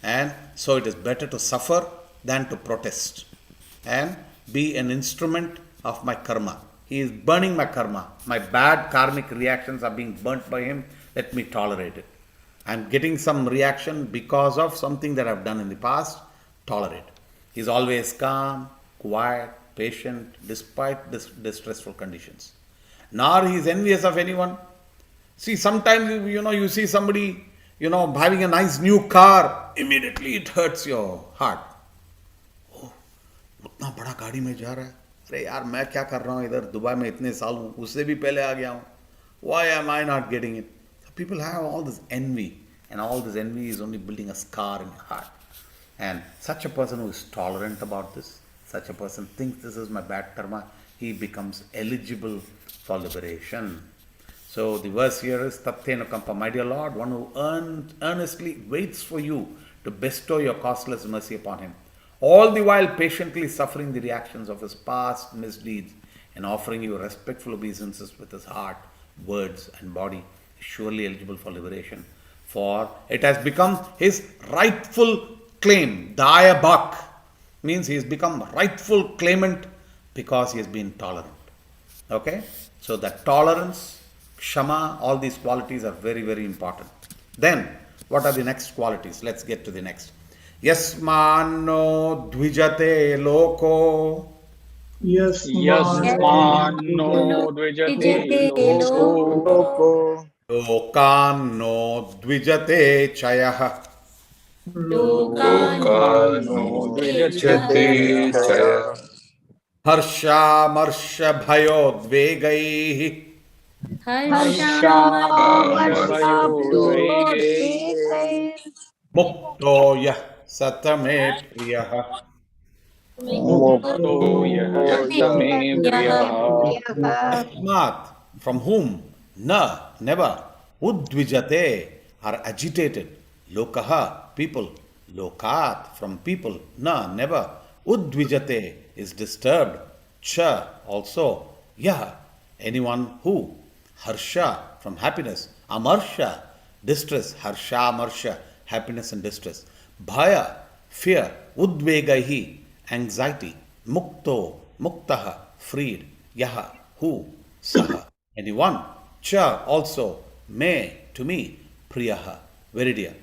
And so it is better to suffer than to protest and be an instrument of my karma. He is burning my karma. My bad karmic reactions are being burnt by him. Let me tolerate it. I am getting some reaction because of something that I have done in the past. Tolerate. He is always calm, quiet, patient, despite distressful conditions. Nor he is envious of anyone. See, sometimes you see somebody, having a nice new car, immediately it hurts your heart. Oh, उतना बड़ा गाड़ी में जा रहा है. अरे यार मैं क्या कर रहा हूँ इधर दुबई में इतने साल हूँ उससे भी पहले आ गया हूँ. Why am I not getting it? People have all this envy, and all this envy is only building a scar in your heart. And such a person who is tolerant about this, such a person thinks this is my bad karma, he becomes eligible for liberation. So the verse here is Tattena Kampa, my dear Lord, one who earnestly waits for you to bestow your costless mercy upon him, all the while patiently suffering the reactions of his past misdeeds and offering you respectful obeisances with his heart, words and body, is surely eligible for liberation. For it has become his rightful claim. Daya Bak means he has become rightful claimant because he has been tolerant. Okay? So that tolerance, Kshama, all these qualities are very, very important. Then, what are the next qualities? Let's get to the next. Yasmano dvijate loko. Yasmano dvijate loko. Loko. Lokano dvijate chayaha. Lokano dvijate chaya. Harsha marsha bhayo dvegaihi. Harshamarshavayodrage. Mukto yah satame priyaha. Mukto yah same priyaha. Yasmat, from whom? Na, never. Udvijate, are agitated. Lokaha, people. Lokat, from people. Na, never. Udvijate, is disturbed. Cha, also. Yah, anyone who. Harsha, from happiness. Amarsha, distress. Harsha, amarsha, happiness and distress. Bhaya, fear. Udvegahi, anxiety. Mukto, muktaha, freed. Yaha, who. Saha, anyone. Cha, also. Me, to me. Priyaha, very dear.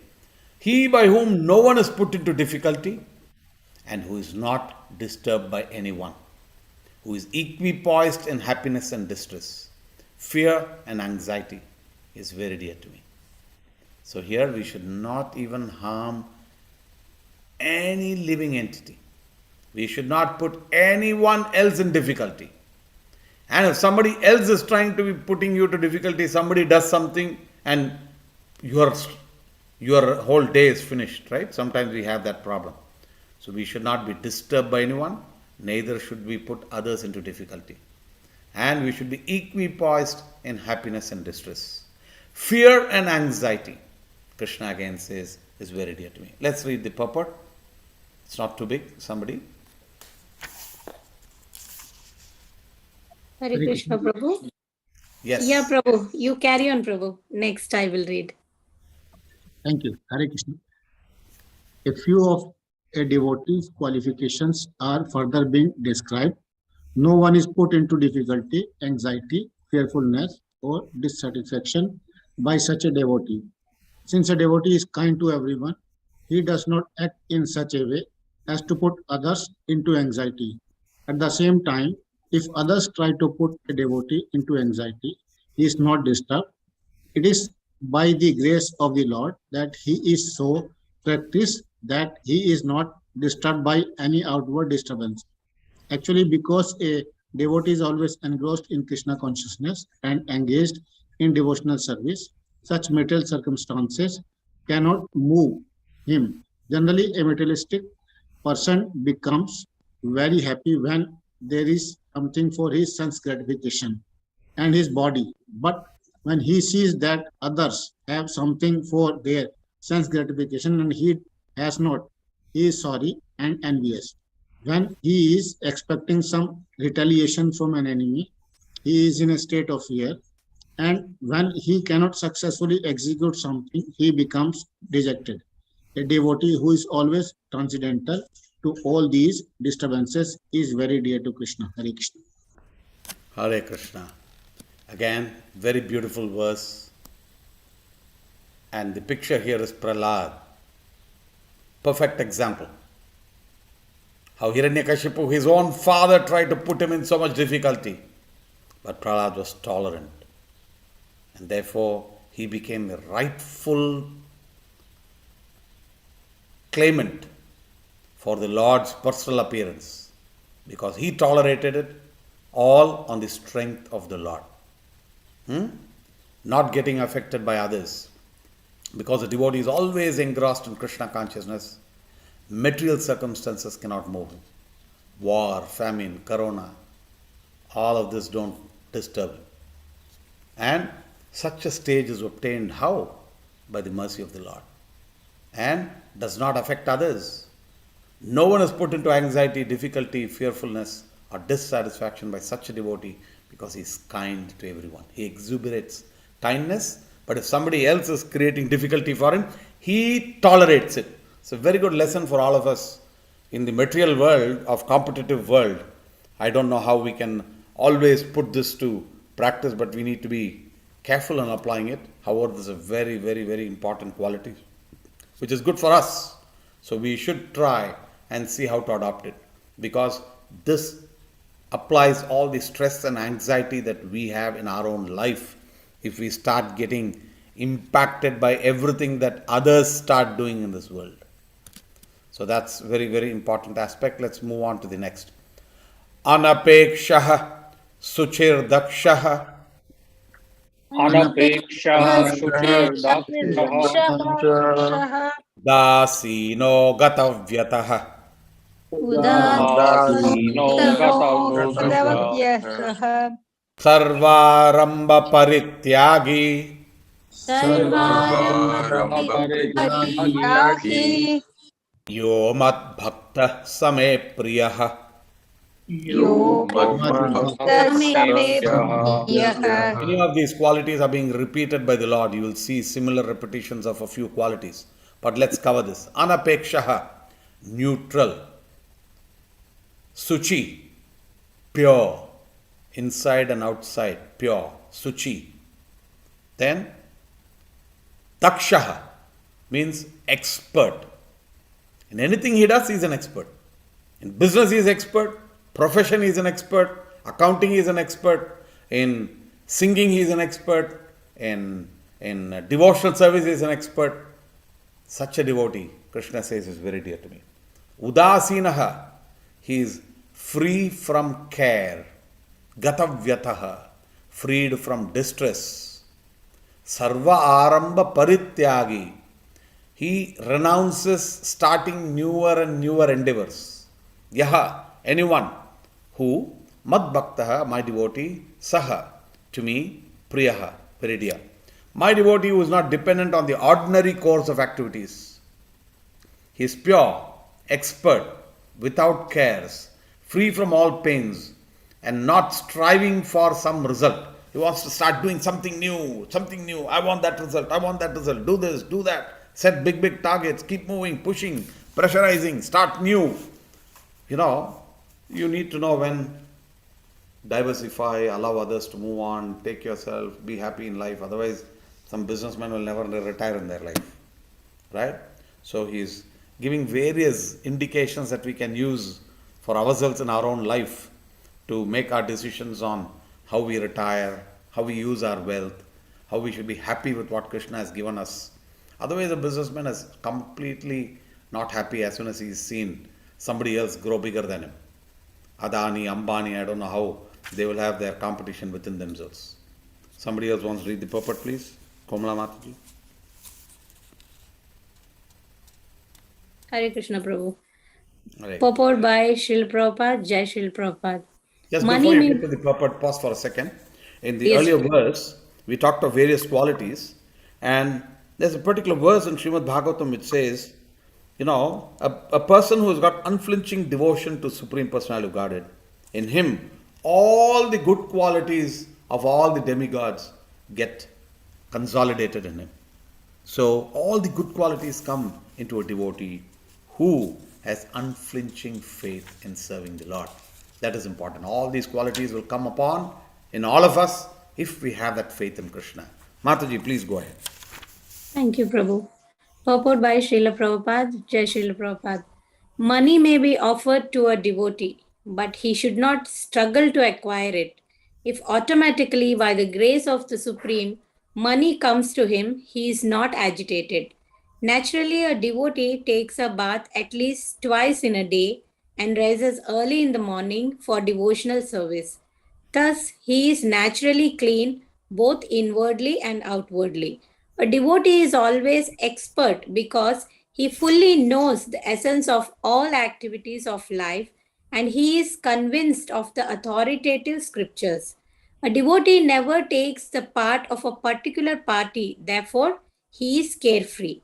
He by whom no one is put into difficulty and who is not disturbed by anyone, who is equipoised in happiness and distress, fear and anxiety, is very dear to me. So here we should not even harm any living entity. We should not put anyone else in difficulty. And if somebody else is trying to be putting you to difficulty, somebody does something and your, your whole day is finished, right? Sometimes we have that problem. So we should not be disturbed by anyone, neither should we put others into difficulty. And we should be equipoised in happiness and distress. Fear and anxiety, Krishna again says, is very dear to me. Let's read the purport. It's not too big. Somebody? Hare Krishna, Prabhu. Yes. Yeah, Prabhu. You carry on, Prabhu. Next, I will read. Thank you. Hare Krishna. A few of a devotee's qualifications are further being described. No one is put into difficulty, anxiety, fearfulness, or dissatisfaction by such a devotee. Since a devotee is kind to everyone, he does not act in such a way as to put others into anxiety. At the same time, if others try to put a devotee into anxiety, he is not disturbed. It is by the grace of the Lord that he is so practiced that he is not disturbed by any outward disturbance. Actually, because a devotee is always engrossed in Krishna consciousness and engaged in devotional service, such material circumstances cannot move him. Generally, a materialistic person becomes very happy when there is something for his sense gratification and his body. But when he sees that others have something for their sense gratification and he has not, he is sorry and envious. When he is expecting some retaliation from an enemy, he is in a state of fear. And when he cannot successfully execute something, he becomes dejected. A devotee who is always transcendental to all these disturbances is very dear to Krishna. Hare Krishna. Hare Krishna. Again, very beautiful verse. And the picture here is Prahlad. Perfect example. How Hiranyakashipu, his own father, tried to put him in so much difficulty. But Prahlad was tolerant. And therefore, he became a rightful claimant for the Lord's personal appearance. Because he tolerated it all on the strength of the Lord. Not getting affected by others. Because the devotee is always engrossed in Krishna consciousness, material circumstances cannot move him. War, famine, corona, all of this don't disturb him. And such a stage is obtained how? By the mercy of the Lord. And does not affect others. No one is put into anxiety, difficulty, fearfulness, or dissatisfaction by such a devotee because he is kind to everyone. He exuberates kindness, but if somebody else is creating difficulty for him, he tolerates it. It's a very good lesson for all of us in the material world, of competitive world. I don't know how we can always put this to practice, but we need to be careful in applying it. However, this is a very, very, very important quality, which is good for us. So we should try and see how to adopt it, because this applies all the stress and anxiety that we have in our own life. If we start getting impacted by everything that others start doing in this world. So that's very, very important aspect. Let's move on to the next. Anapekshaha suchir dakshaha Anapeksha Shuchir Dakshaha dasino gatavyataha Udasino Gatavyataha sarvaramba parityagi Sarvarambaparityagi yo mat bhakta same priyaha. Yo Bhakta Same Priyaha. Many of these qualities are being repeated by the Lord. You will see similar repetitions of a few qualities. But let's cover this. Anapekshaha, neutral. Suchi, pure. Inside and outside, pure. Suchi. Then, Dakshaha means expert. In anything he does, he is an expert. In business, he is expert. Profession, he is an expert. Accounting, he is an expert. In singing, he is an expert. In devotional service, he is an expert. Such a devotee, Krishna says, is very dear to me. Udasinaha, he is free from care, gatavyataha, freed from distress, sarva aramba parityagi, he renounces starting newer and newer endeavors. Yaha, anyone who, mad bhaktaha, my devotee, saha, to me, priyaha, very dear. My devotee who is not dependent on the ordinary course of activities. He is pure, expert, without cares, free from all pains, and not striving for some result. He wants to start doing something new, something new. I want that result, I want that result. Do this, do that. Set big, big targets. Keep moving, pushing, pressurizing. Start new. You know, you need to know when diversify, allow others to move on, take yourself, be happy in life. Otherwise, some businessmen will never retire in their life. Right? So he's giving various indications that we can use for ourselves in our own life to make our decisions on how we retire, how we use our wealth, how we should be happy with what Krishna has given us. Otherwise, a businessman is completely not happy as soon as he's seen somebody else grow bigger than him. Adani, Ambani, I don't know how they will have their competition within themselves. Somebody else wants to read the purport, please? Komala Mataji. Hare Krishna Prabhu. Right. Purport by Srila Prabhupada, Jai Srila Prabhupada. Just Money before you may... get to the purport, pause for a second. In the Yes. earlier verse, we talked of various qualities, and there's a particular verse in Srimad Bhagavatam which says, you know, a person who has got unflinching devotion to Supreme Personality of Godhead, in him, all the good qualities of all the demigods get consolidated in him. So, all the good qualities come into a devotee who has unflinching faith in serving the Lord. That is important. All these qualities will come upon in all of us if we have that faith in Krishna. Mataji, please go ahead. Thank you, Prabhu. Purport by Srila Prabhupada, Jai Srila Prabhupada. Money may be offered to a devotee, but he should not struggle to acquire it. If automatically, by the grace of the Supreme, money comes to him, he is not agitated. Naturally, a devotee takes a bath at least twice in a day and rises early in the morning for devotional service. Thus, he is naturally clean both inwardly and outwardly. A devotee is always expert because he fully knows the essence of all activities of life and he is convinced of the authoritative scriptures. A devotee never takes the part of a particular party, therefore, he is carefree.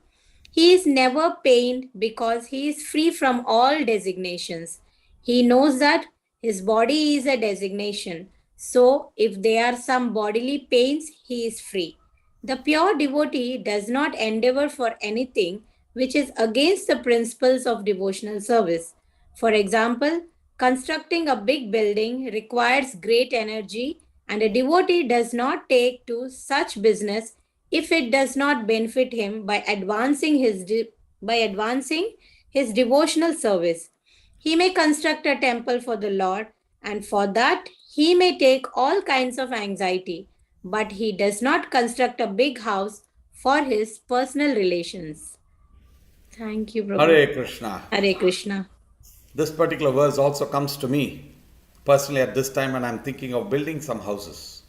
He is never pained because he is free from all designations. He knows that his body is a designation. So, if there are some bodily pains, he is free. The pure devotee does not endeavor for anything which is against the principles of devotional service. For example, constructing a big building requires great energy, and a devotee does not take to such business if it does not benefit him by advancing his devotional service. He may construct a temple for the Lord, and for that he may take all kinds of anxiety, but he does not construct a big house for his personal relations. Thank you, Prabhu. Hare Krishna. Hare Krishna. This particular verse also comes to me personally at this time when I'm thinking of building some houses.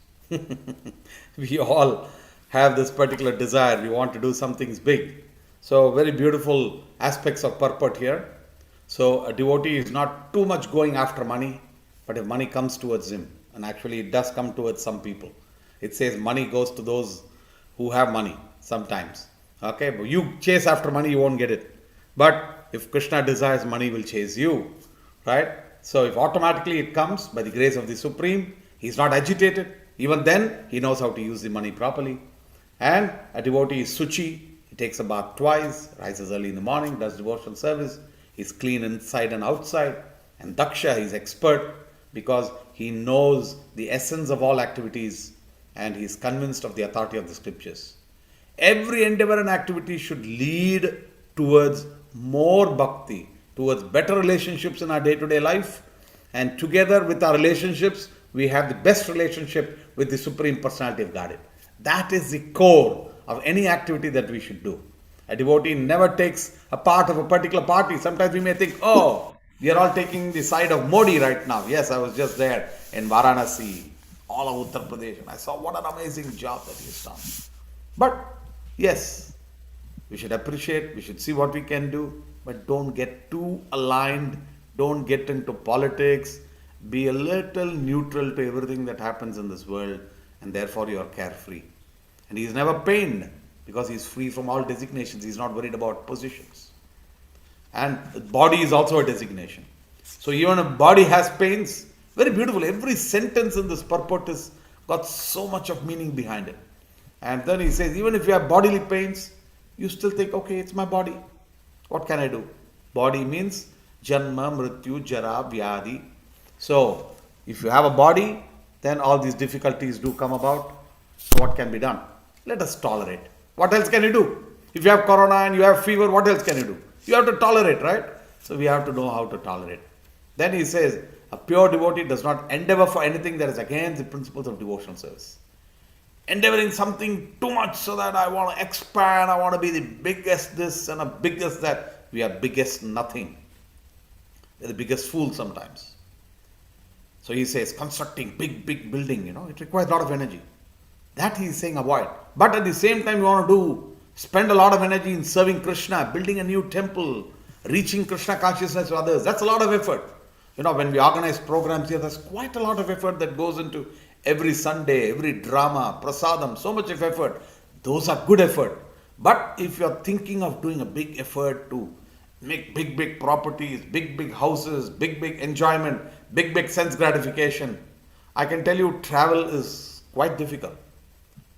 We all have this particular desire. We want to do some things big. So, very beautiful aspects of purport here. So, a devotee is not too much going after money, but if money comes towards him, and actually it does come towards some people, it says money goes to those who have money sometimes. Okay, but you chase after money, you won't get it. But if Krishna desires, money will chase you. Right? So, if automatically it comes by the grace of the Supreme, he's not agitated. Even then, he knows how to use the money properly. And a devotee is Suchi. He takes a bath twice, rises early in the morning, does devotional service. He's clean inside and outside. And Daksha is expert because he knows the essence of all activities and he is convinced of the authority of the scriptures. Every endeavor and activity should lead towards more bhakti, towards better relationships in our day-to-day life. And together with our relationships, we have the best relationship with the Supreme Personality of Godhead. That is the core of any activity that we should do. A devotee never takes a part of a particular party. Sometimes we may think, oh, We are all taking the side of Modi right now. Yes, I was just there in Varanasi, all of Uttar Pradesh, and I saw what an amazing job that he has done. But yes, we should appreciate, we should see what we can do, but don't get too aligned, don't get into politics, be a little neutral to everything that happens in this world, and therefore you are carefree. And he is never pained because he is free from all designations, he is not worried about positions. And body is also a designation. So even if body has pains, very beautiful. Every sentence in this purport has got so much of meaning behind it. And then he says, even if you have bodily pains, you still think, okay, it's my body. What can I do? Body means janma, mrityu, jara, vyadi. So if you have a body, then all these difficulties do come about. So what can be done? Let us tolerate. What else can you do? If you have corona and you have fever, what else can you do? You have to tolerate, right? So we have to know how to tolerate. Then he says, a pure devotee does not endeavor for anything that is against the principles of devotional service. Endeavoring something too much so that I want to expand, I want to be the biggest this and the biggest that. We are biggest nothing. We're the biggest fool sometimes. So he says, constructing big building, it requires a lot of energy. That he is saying avoid. But at the same time, you want to spend a lot of energy in serving Krishna, building a new temple, reaching Krishna consciousness to others. That's a lot of effort. When we organize programs here, there's quite a lot of effort that goes into every Sunday, every drama, prasadam, so much of effort. Those are good effort. But if you're thinking of doing a big effort to make big properties, big houses, big enjoyment, big sense gratification, I can tell you travel is quite difficult.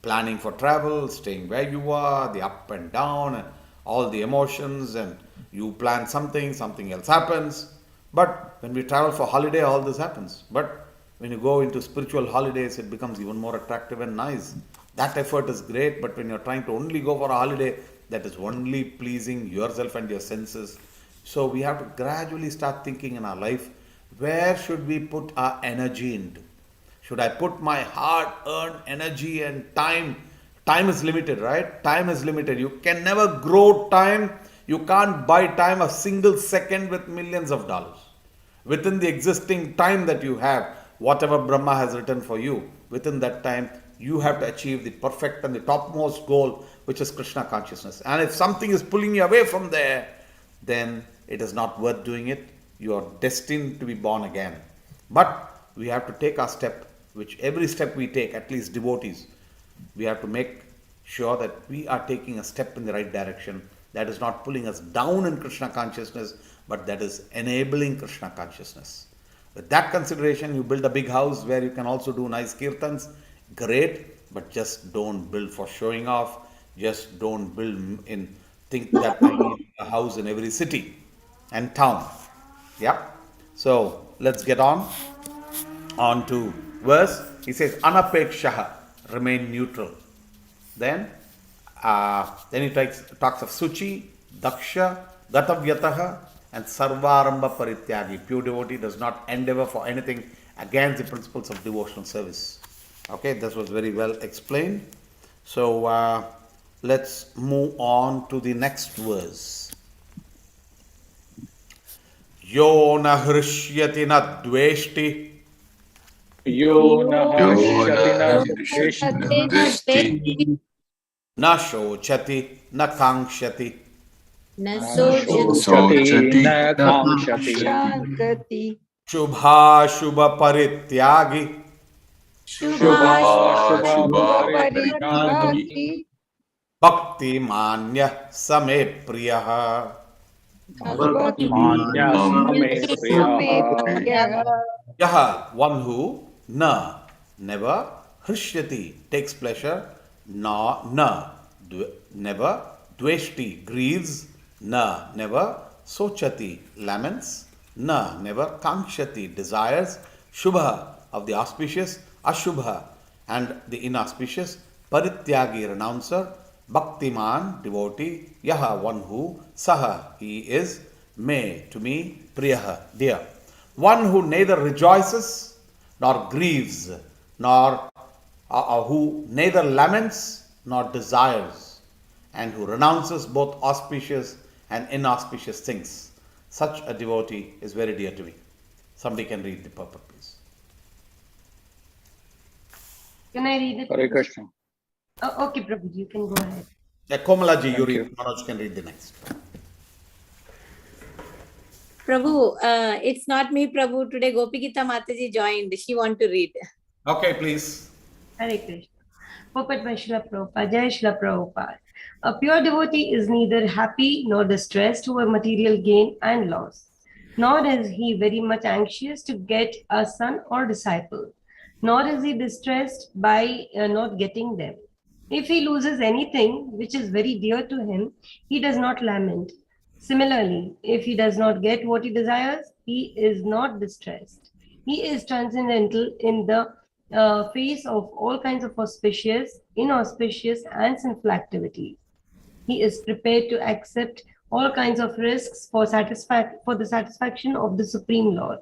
Planning for travel, staying where you are, the up and down, and all the emotions, and you plan something else happens. But when we travel for holiday, all this happens. But when you go into spiritual holidays, it becomes even more attractive and nice. That effort is great, but when you're trying to only go for a holiday, that is only pleasing yourself and your senses. So we have to gradually start thinking in our life, where should we put our energy into? Should I put my hard-earned energy and time? Time is limited, right? Time is limited. You can never grow time. You can't buy time a single second with millions of dollars. Within the existing time that you have, whatever Brahma has written for you, within that time, you have to achieve the perfect and the topmost goal, which is Krishna consciousness. And if something is pulling you away from there, then it is not worth doing it. You are destined to be born again. But we have to take our step, which every step we take, at least devotees, we have to make sure that we are taking a step in the right direction. That is not pulling us down in Krishna consciousness, but that is enabling Krishna consciousness. With that consideration, you build a big house where you can also do nice kirtans. Great, but just don't build for showing off. Just don't think that I need a house in every city and town. Yeah. So let's get on to verse. He says, anapekshaha, remain neutral. Then he talks of Suchi, Daksha, Gatavyataha, and Sarvaramba Parityagi. Pure devotee does not endeavor for anything against the principles of devotional service. Okay, this was very well explained. So let's move on to the next verse. Yo na hrishyati na dveshti. Yo na harshati na dveshti. Na shochati na kankshati. न Sochati na kamshati. शोचति Shubha Shubha Parityagi. Shubha Parityagi. परित्यागी Bhakti Manya Same Priyaha. Manya same priyaha. Yaha, one who never hrishyati, takes pleasure, never dveshti, grieves, never sochati, laments, never kankshati, desires, shubha, of the auspicious, ashubha, and the inauspicious, parityagi, renouncer, bhaktiman, devotee, yaha, one who, saha, he is, me, to me, priyaha, dear. One who neither rejoices nor grieves, nor who neither laments nor desires, and who renounces both auspicious and inauspicious things. Such a devotee is very dear to me. Somebody can read the purport, please. Can I read it? Hare Krishna. Oh, okay, Prabhuji, you can go ahead. Komalaji, you Thank read. you. Manoj can read the next. Prabhu, it's not me, Prabhu. Today Gopi Gita Mataji joined. She want to read. Okay, please. Hare Krishna. Purport by Srila Prabhupada. Jai Srila Prabhupada. A pure devotee is neither happy nor distressed over material gain and loss, nor is he very much anxious to get a son or disciple, nor is he distressed by not getting them. If he loses anything which is very dear to him, he does not lament. Similarly, if he does not get what he desires, he is not distressed. He is transcendental in the face of all kinds of auspicious, inauspicious, and sinful activities. He is prepared to accept all kinds of risks for the satisfaction of the Supreme Lord.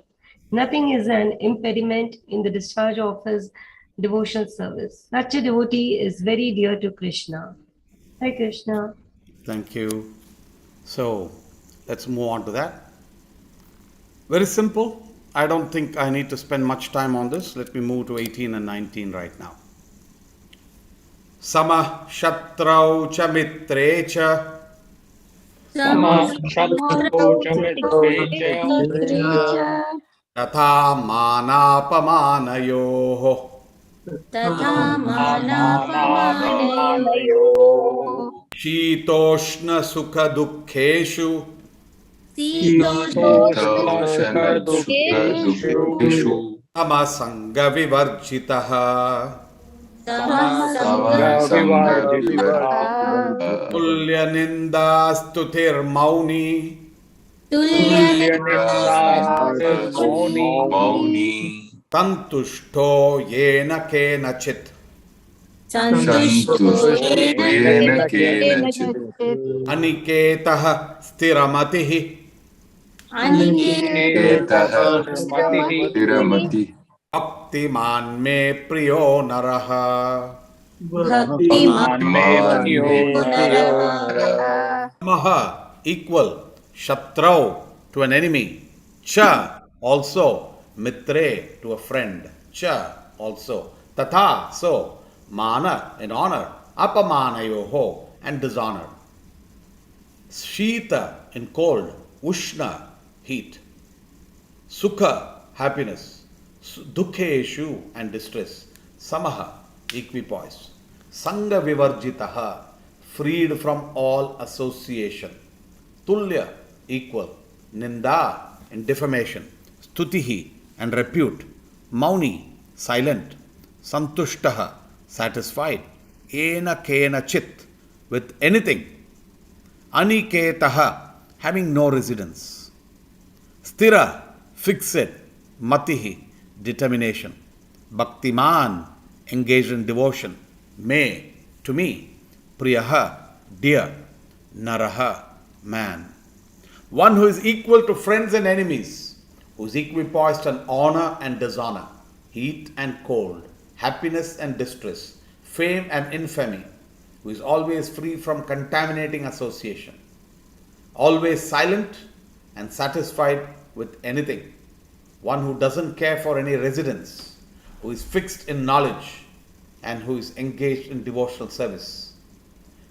Nothing is an impediment in the discharge of his devotional service. Such a devotee is very dear to Krishna. Hare Krishna. Thank you. So, let's move on to that. Very simple. I don't think I need to spend much time on this. Let me move to 18 and 19 right now. Sama shatrau cha mitre cha Sama Shatru Jamitrecha tatha manapamanayoh Tatha Manapamanayo शीतोष्ण सुख दुःखेषु Toshna Dukkeshu समसंग विवर्जितः Samasanga Vivarjita तुल्य निंदा स्तुतिर्मौनी Moni संतुष्टो येन केनचित् अनिकेतः स्थिरमतिः भक्तिमान् मे प्रियो नरः Maha equal shatrau to an enemy, cha also mitre to a friend, cha also tatha so mana in honor, apamanayoho and dishonor, shita in cold, ushna heat, sukha happiness, dukheshu and distress, samaha equipoise, sanga vivarjitaha freed from all association, tulya equal, ninda in defamation, stutihi and repute, mauni silent, santushtaha satisfied, ena kena chit with anything, aniketaha having no residence, stira fixed, matihi determination, bhaktiman engaged in devotion, me to me, priyaha dear, naraha man, one who is equal to friends and enemies, who is equipoised on honor and dishonor, heat and cold, happiness and distress, fame and infamy, who is always free from contaminating association, always silent and satisfied with anything, one who doesn't care for any residence, who is fixed in knowledge and who is engaged in devotional service.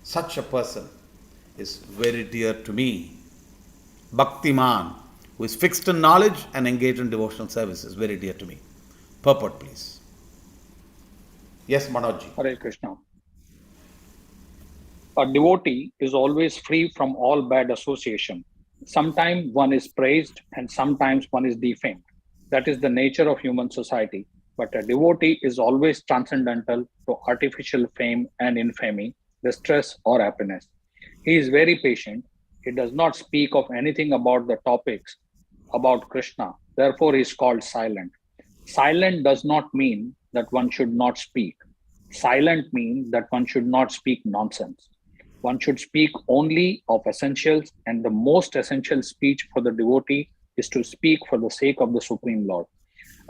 Such a person is very dear to me. Bhaktiman, who is fixed in knowledge and engaged in devotional service, is very dear to me. Purport, please. Yes, Manojji. Hare Krishna. A devotee is always free from all bad association. Sometimes one is praised and sometimes one is defamed. That is the nature of human society. But a devotee is always transcendental to artificial fame and infamy, distress or happiness. He is very patient. He does not speak of anything about the topics about Krishna. Therefore, he is called silent. Silent does not mean that one should not speak. Silent means that one should not speak nonsense. One should speak only of essentials, and the most essential speech for the devotee is to speak for the sake of the Supreme Lord.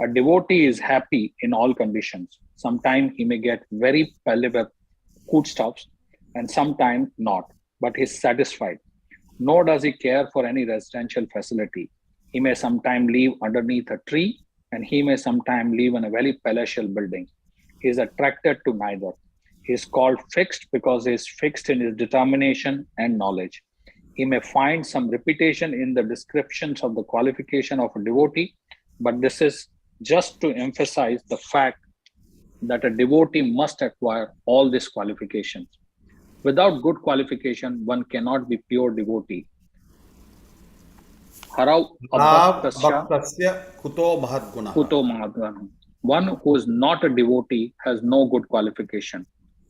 A devotee is happy in all conditions. Sometimes he may get very palliative foodstuffs and sometimes not, but he is satisfied. nor does he care for any residential facility. He may sometime live underneath a tree, and he may sometime live in a very palatial building. He is attracted to neither. He is called fixed because he is fixed in his determination and knowledge. He may find some repetition in the descriptions of the qualification of a devotee, but this is just to emphasize the fact that a devotee must acquire all these qualifications. Without good qualification, one cannot be pure devotee. Harau Rav abhaktasya Bhaktasya Kuto Mahadgunaha. kuto mahadvanam. One who is not a devotee has no good qualification.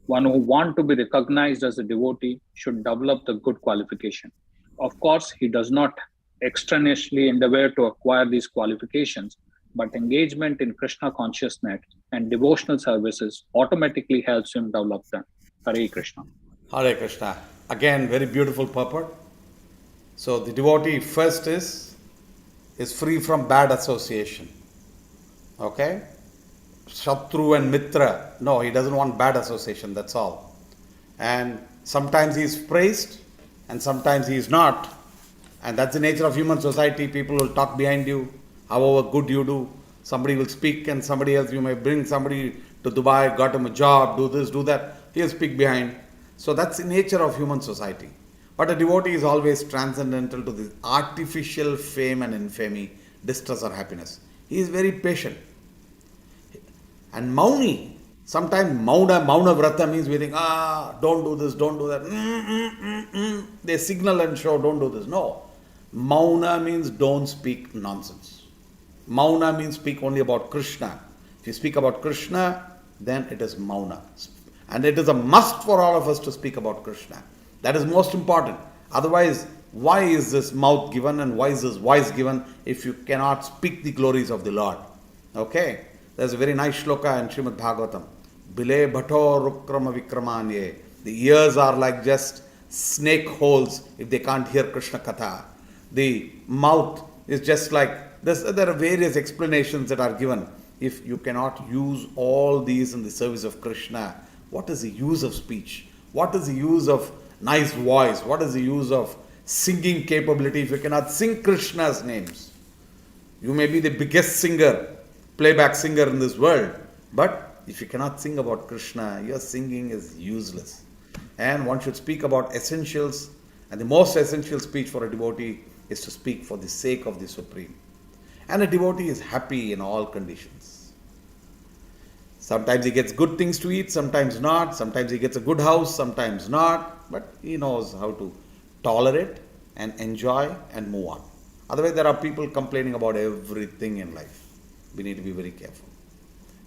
One who wants to be recognized as a devotee should develop the good qualification. Of course, he does not extraneously endeavor to acquire these qualifications, but engagement in Krishna consciousness and devotional services automatically helps him develop them. Hare Krishna. Hare Krishna. Again, very beautiful purport. So the devotee first is free from bad association. Okay? Shatru and Mitra. No, he doesn't want bad association, that's all. And sometimes he is praised and sometimes he is not. And that's the nature of human society. People will talk behind you, however good you do. Somebody will speak and somebody else, you may bring somebody to Dubai, got him a job, do this, do that. He'll speak behind. So that's the nature of human society. But a devotee is always transcendental to the artificial fame and infamy, distress or happiness. He is very patient. And Mauni, sometimes Mauna Vrata means we think, don't do this, don't do that. They signal and show, don't do this. No. Mauna means don't speak nonsense. Mauna means speak only about Krishna. If you speak about Krishna, then it is Mauna. And it is a must for all of us to speak about Krishna. That is most important. Otherwise, why is this mouth given and why is this voice given if you cannot speak the glories of the Lord? Okay? There's a very nice shloka in Srimad Bhagavatam. Bile bhato rukrama vikramanye. The ears are like just snake holes if they can't hear Krishna Katha. The mouth is just like this. There are various explanations that are given. If you cannot use all these in the service of Krishna, what is the use of speech? What is the use of nice voice? What is the use of singing capability if you cannot sing Krishna's names? You may be the biggest singer, playback singer in this world, but if you cannot sing about Krishna, your singing is useless. And one should speak about essentials, and the most essential speech for a devotee is to speak for the sake of the Supreme. And a devotee is happy in all conditions. Sometimes he gets good things to eat, sometimes not. Sometimes he gets a good house, sometimes not. But he knows how to tolerate and enjoy and move on. Otherwise, there are people complaining about everything in life. We need to be very careful.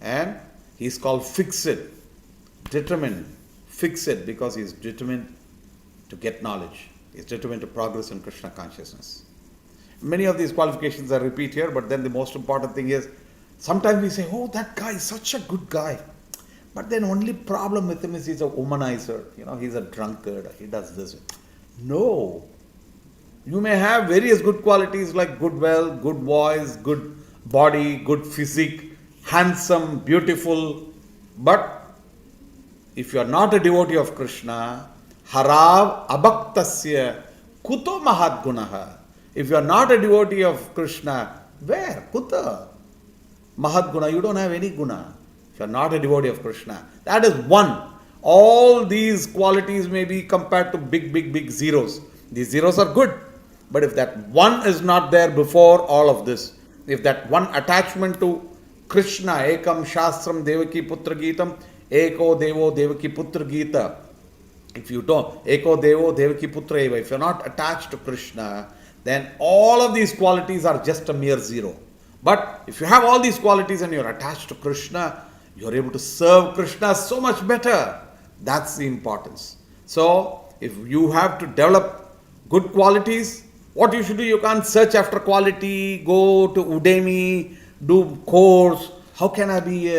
And he is called fixed, determined, fixed, because he is determined to get knowledge. He is determined to progress in Krishna consciousness. Many of these qualifications I repeat here, but then the most important thing is, sometimes we say, oh, that guy is such a good guy. But then only problem with him is he's a womanizer. He's a drunkard. He does this. No. You may have various good qualities like good wealth, good voice, good body, good physique, handsome, beautiful. But if you are not a devotee of Krishna, harav abhaktasya kuto mahadgunaha. If you are not a devotee of Krishna, where? Kuta. Mahadguna, you don't have any guna. If you are not a devotee of Krishna, that is one. All these qualities may be compared to big zeros. These zeros are good. But if that one is not there before all of this, if that one attachment to Krishna, ekam shastram devaki putra gitam, eko devo devaki putra gita, if you don't, eko devo devaki putra eva, if you are not attached to Krishna, then all of these qualities are just a mere zero. But if you have all these qualities and you are attached to Krishna, you are able to serve Krishna so much better. That's the importance. So, if you have to develop good qualities, what you should do, you can't search after quality, go to Udemy, do course. How can I be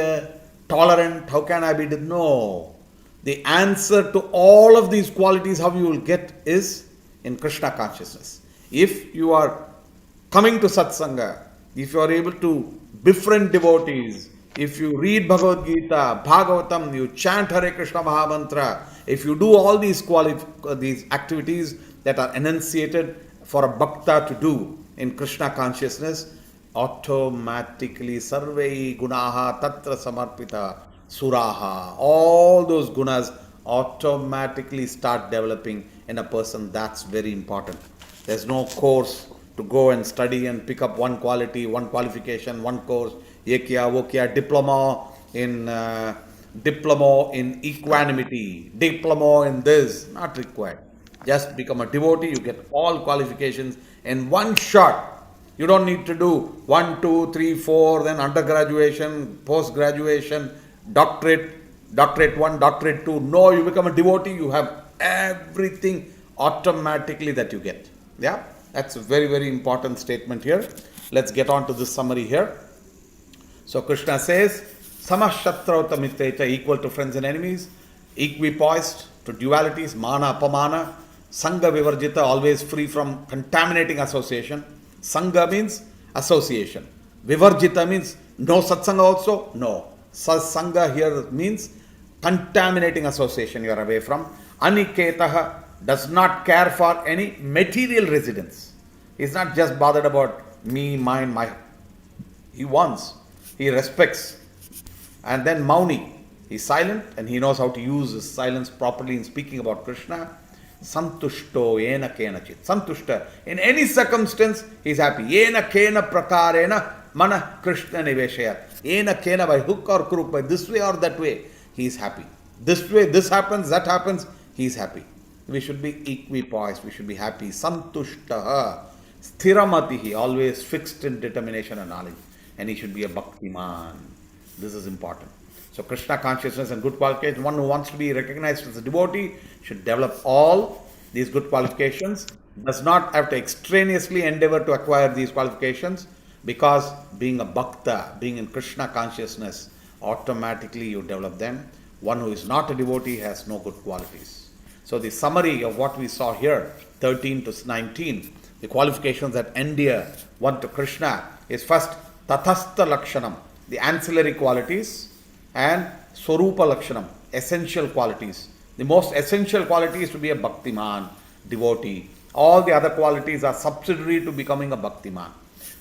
tolerant? How can I be... No. The answer to all of these qualities, how you will get is in Krishna consciousness. If you are coming to satsanga, if you are able to befriend devotees, if you read Bhagavad Gita, Bhagavatam, you chant Hare Krishna Mahamantra, if you do all these activities, that are enunciated for a bhakta to do in Krishna consciousness, automatically sarvei gunaha tatra samarpita suraha, all those gunas automatically start developing in a person. That's very important. There's no course to go and study and pick up one quality, one qualification, one course, ye kiya, wo kiya, diploma in equanimity, diploma in this, not required. Just become a devotee, you get all qualifications in one shot. You don't need to do 1, 2, 3, 4, then undergraduation, post graduation, doctorate 1, doctorate 2. No, you become a devotee, you have everything automatically that you get. Yeah, that's a very, very important statement here. Let's get on to this summary here. So Krishna says, Samashatrauta mitrecha, equal to friends and enemies, equipoised to dualities, mana, apamana, sangha vivarjita, always free from contaminating association. Sangha means association. Vivarjita means no satsanga also? No. Sangha here means contaminating association you are away from. Aniketaha does not care for any material residence. He is not just bothered about me, mine, my. He wants, he respects. And then Mauni, he's silent and he knows how to use his silence properly in speaking about Krishna. Santushto yena kenachit. Santushta. In any circumstance, he's happy. Yena kena prakarena mana Krishna niveshaya. Yena kena, by hook or crook, by this way or that way, he's happy. This way, this happens, that happens, he's happy. We should be equipoised, we should be happy. Santushtaha. Sthiramatihi, always fixed in determination and knowledge. And he should be a bhaktiman. This is important. So Krishna consciousness and good qualifications, one who wants to be recognized as a devotee should develop all these good qualifications, does not have to extraneously endeavor to acquire these qualifications, because being a bhakta, being in Krishna consciousness, automatically you develop them. One who is not a devotee has no good qualities. So the summary of what we saw here, 13 to 19, the qualifications that endear one to Krishna is first tathastha lakshanam, the ancillary qualities, and swarupa lakshanam, essential qualities. The most essential quality is to be a bhaktiman, devotee. All the other qualities are subsidiary to becoming a bhaktiman.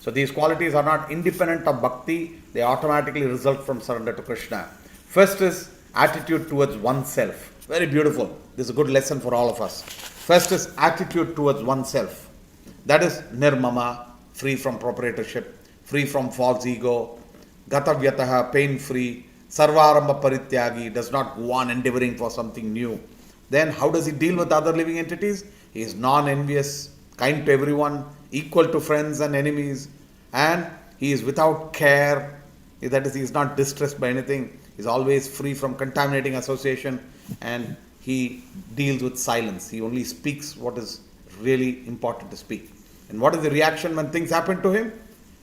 So these qualities are not independent of bhakti, they automatically result from surrender to Krishna. First is attitude towards oneself. Very beautiful. This is a good lesson for all of us. First is attitude towards oneself. That is nirmama, free from proprietorship, free from false ego, gatavyataha, pain-free, sarvaramba parityagi, does not go on endeavoring for something new. Then how does he deal with other living entities? He is non-envious, kind to everyone, equal to friends and enemies, and he is without care. That is, he is not distressed by anything. He is always free from contaminating association, and he deals with silence. He only speaks what is really important to speak. And what is the reaction when things happen to him?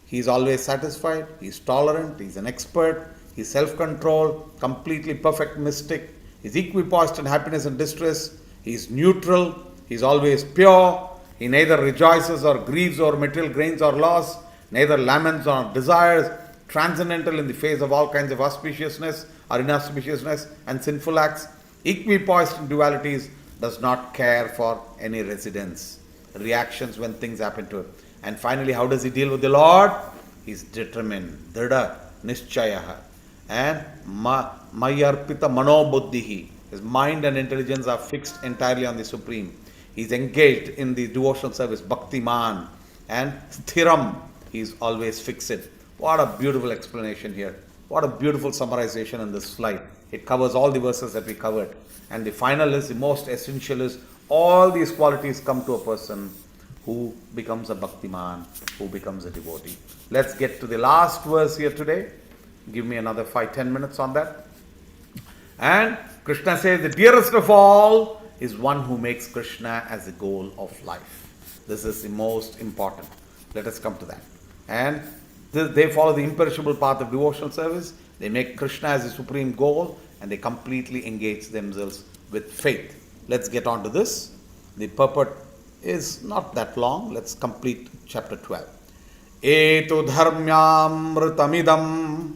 He is always satisfied, he is tolerant, he is an expert, he is self-controlled, completely perfect mystic, he is equipoised in happiness and distress, he is neutral, he is always pure, he neither rejoices or grieves over material gains or loss, neither laments or desires, transcendental in the face of all kinds of auspiciousness or inauspiciousness and sinful acts, equipoised in dualities, does not care for any residence, reactions when things happen to him. And finally, how does he deal with the Lord? He is determined, drida, nishchayaha, and mayarpita manobuddhihi. His mind and intelligence are fixed entirely on the Supreme. He is engaged in the devotional service, bhaktiman, and sthiram, he is always fixed. What a beautiful explanation here. What a beautiful summarization in this slide. It covers all the verses that we covered. And the final is, the most essential is, all these qualities come to a person who becomes a bhaktiman, who becomes a devotee. Let's get to the last verse here today. Give me another 5-10 minutes on that. And Krishna says, the dearest of all is one who makes Krishna as the goal of life. This is the most important. Let us come to that. And they follow the imperishable path of devotional service. They make Krishna as the supreme goal, and they completely engage themselves with faith. Let's get on to this. The purport is not that long. Let's complete chapter 12. Etu dharmyamritamidam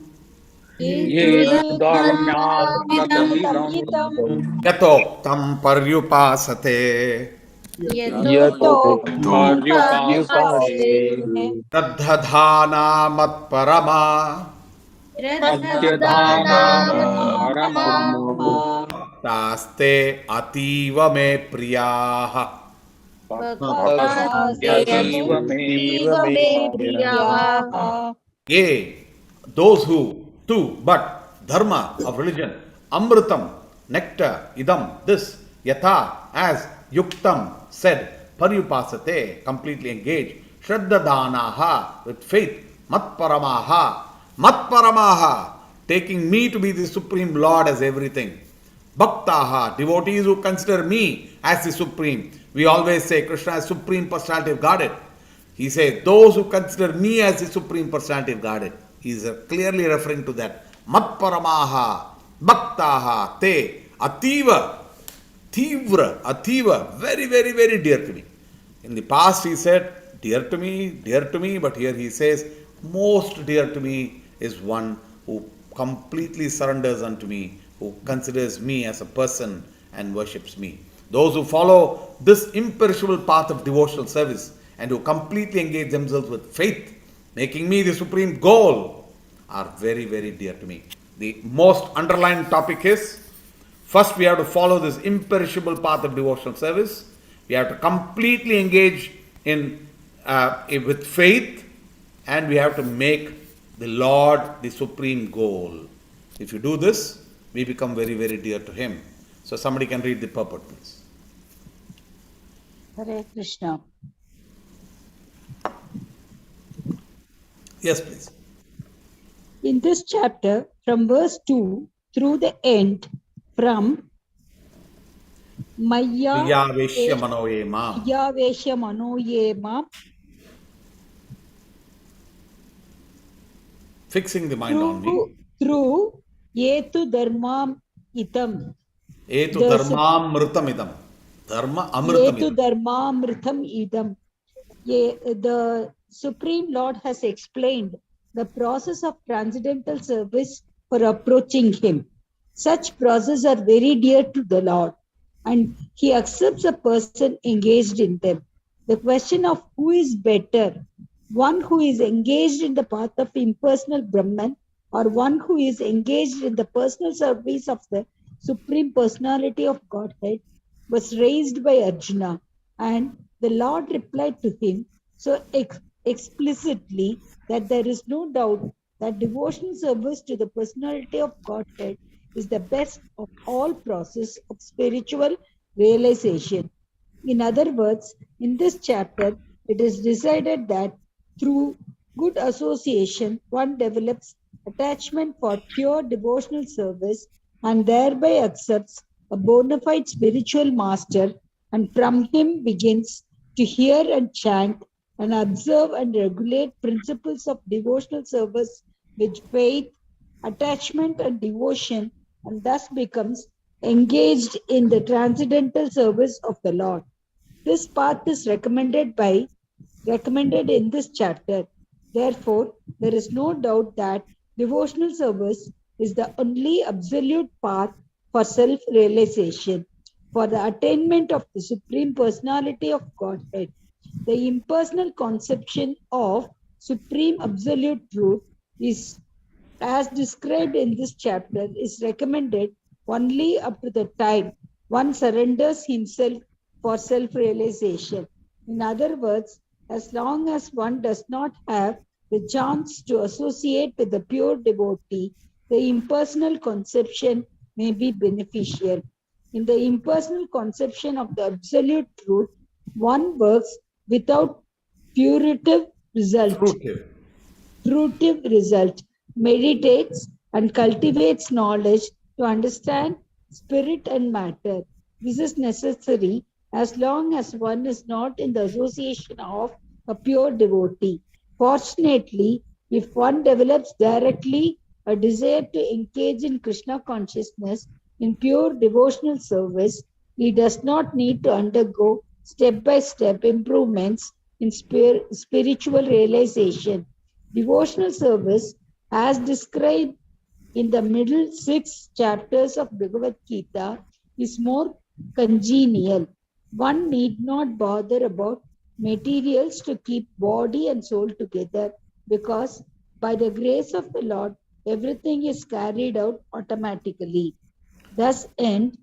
yatoktam paryupasate Paryupasate Raddhadhana matparama Adyadhana Matparamam Taste ativa me priyaha. Bhaktatyativa me Yea, those who, too, but dharma of religion, amritam, nectar, idam, this, yatha, as yuktam said, paryupasate, completely engaged, shraddadanaha, with faith, matparamaha, taking me to be the Supreme Lord as everything. Bhaktaha, devotees who consider me as the Supreme. We always say Krishna is Supreme Personality of Godhead. He says, those who consider me as the Supreme Personality of Godhead. He is clearly referring to that. Matparamaha, Bhaktaha, Te, Ativa, Ativa, very, very, very dear to me. In the past he said, dear to me, but here he says, most dear to me is one who completely surrenders unto me, who considers me as a person and worships me. Those who follow this imperishable path of devotional service and who completely engage themselves with faith, making me the supreme goal, are very, very dear to me. The most underlined topic is, first we have to follow this imperishable path of devotional service. We have to completely engage in with faith, and we have to make the Lord the supreme goal. If you do this, we become very, very dear to Him. So somebody can read the purport, please. Hare Krishna. Yes, please. In this chapter, from verse 2 through the end, from Maya Vishya Manoyema. Vesha Manoyema, Fixing the mind on me. through Yetu Dharmam Itam. Etu Dharmamritam idam. Dharma Amritam Yetu idam. Dharmamritam Idam. The Supreme Lord has explained the process of transcendental service for approaching Him. Such processes are very dear to the Lord, and He accepts a person engaged in them. The question of who is better, one who is engaged in the path of impersonal Brahman, or one who is engaged in the personal service of the Supreme Personality of Godhead, was raised by Arjuna, and the Lord replied to him so explicitly that there is no doubt that devotional service to the personality of Godhead is the best of all process of spiritual realization. In other words, in this chapter, it is decided that through good association, one develops attachment for pure devotional service and thereby accepts a bona fide spiritual master, and from him begins to hear and chant and observe and regulate principles of devotional service with faith, attachment, and devotion, and thus becomes engaged in the transcendental service of the Lord. This path is recommended in this chapter. Therefore, there is no doubt that devotional service is the only absolute path for self-realization, for the attainment of the Supreme Personality of Godhead. The impersonal conception of Supreme Absolute Truth is, as described in this chapter, is recommended only up to the time one surrenders himself for self-realization. In other words, as long as one does not have the chance to associate with the pure devotee, the impersonal conception may be beneficial. In the impersonal conception of the absolute truth, one works without fruitive result, meditates and cultivates knowledge to understand spirit and matter. This is necessary as long as one is not in the association of a pure devotee. Fortunately, if one develops directly a desire to engage in Krishna consciousness in pure devotional service, he does not need to undergo step-by-step improvements in spiritual realization. Devotional service, as described in the middle 6 chapters of Bhagavad Gita, is more congenial. One need not bother about materials to keep body and soul together, because by the grace of the Lord, everything is carried out automatically. Thus end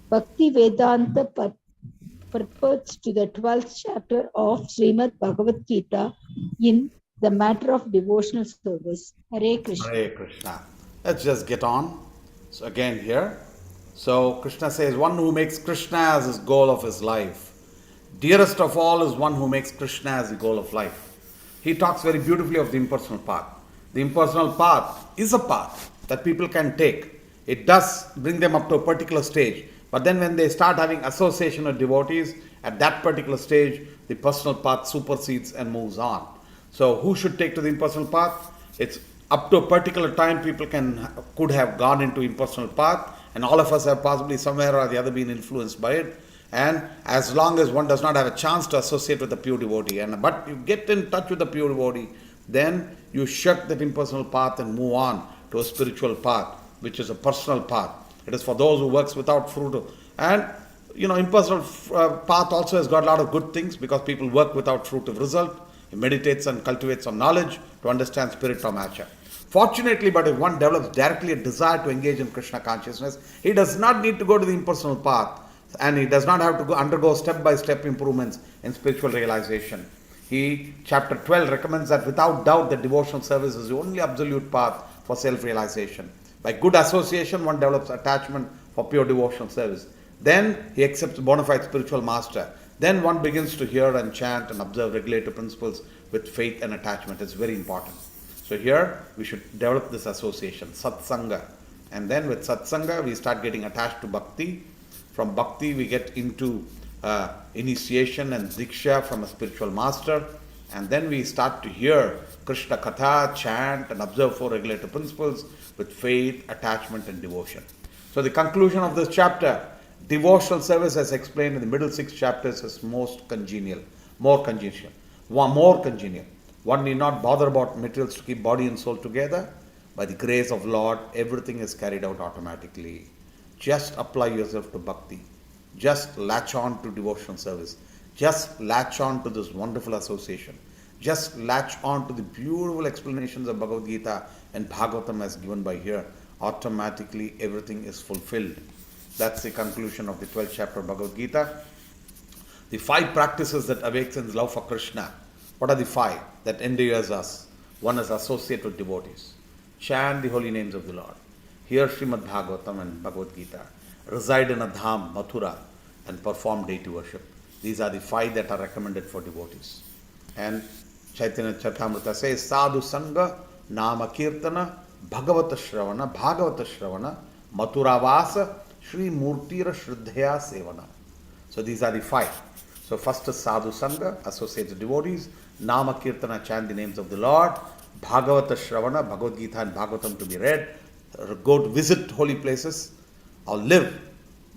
Bhakti Vedanta purports to the 12th chapter of Srimad Bhagavad Gita in the matter of devotional service. Hare Krishna. Hare Krishna. Let's just get on. So again here. So Krishna says, one who makes Krishna as his goal of his life. Dearest of all is one who makes Krishna as the goal of life. He talks very beautifully of the impersonal path. The impersonal path is a path that people can take. It does bring them up to a particular stage. But then when they start having association with devotees, at that particular stage, the personal path supersedes and moves on. So who should take to the impersonal path? It's up to a particular time people could have gone into impersonal path, and all of us have possibly somewhere or the other been influenced by it. And as long as one does not have a chance to associate with a pure devotee, but you get in touch with the pure devotee, then you shirk that impersonal path and move on to a spiritual path, which is a personal path. It is for those who works without fruit. And impersonal path also has got a lot of good things, because people work without fruit of result. He meditates and cultivates on knowledge to understand spirit from Acha. Fortunately, but if one develops directly a desire to engage in Krishna consciousness, he does not need to go to the impersonal path, and he does not have to undergo step-by-step improvements in spiritual realization. Chapter 12 recommends that without doubt the devotional service is the only absolute path for self-realization. By good association, one develops attachment for pure devotional service. Then he accepts bona fide spiritual master. Then one begins to hear and chant and observe regulative principles with faith and attachment. It's very important. So here we should develop this association, satsanga. And then with satsanga, we start getting attached to bhakti. From bhakti, we get into initiation and diksha from a spiritual master. And then we start to hear Krishna Katha, chant and observe 4 regulative principles with faith, attachment and devotion. So the conclusion of this chapter, devotional service as explained in the middle 6 chapters, is more congenial. One need not bother about materials to keep body and soul together. By the grace of Lord, everything is carried out automatically. Just apply yourself to bhakti. Just latch on to devotional service. Just latch on to this wonderful association. Just latch on to the beautiful explanations of Bhagavad Gita and Bhagavatam as given by here. Automatically everything is fulfilled. That's the conclusion of the 12th chapter of Bhagavad Gita. The 5 practices that awakens love for Krishna. What are the 5 that endears us? One is associate with devotees. Chant the holy names of the Lord. Hear Srimad Bhagavatam and Bhagavad Gita. Reside in a dham, Mathura, and perform deity worship. These are the 5 that are recommended for devotees. And Chaitanya Charitamrita says, Sadhu Sangha, Nama Kirtana, Bhagavata Shravana, Mathura Vasa, Shri Murtira Shraddhaya Sevana. So these are the 5. So first is Sadhu Sangha, associate with devotees. Nama Kirtana, chant the names of the Lord. Bhagavata Shravana, Bhagavad Gita and Bhagavatam to be read. Go to visit holy places or live.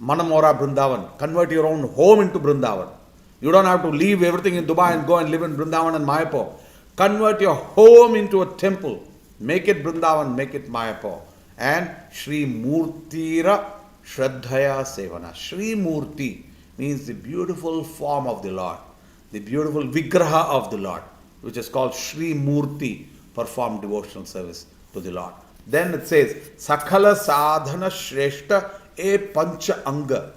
Manamora Brindavan. Convert your own home into Brindavan. You don't have to leave everything in Dubai and go and live in Brindavan and Mayapur. Convert your home into a temple. Make it Brindavan, make it Mayapur. And Shri Murtira Shraddhaya Sevana. Shri Murti means the beautiful form of the Lord, the beautiful Vigraha of the Lord, which is called Shri Murti. Perform devotional service to the Lord. Then it says, Sakhala Sadhana Shreshta E Pancha Anga.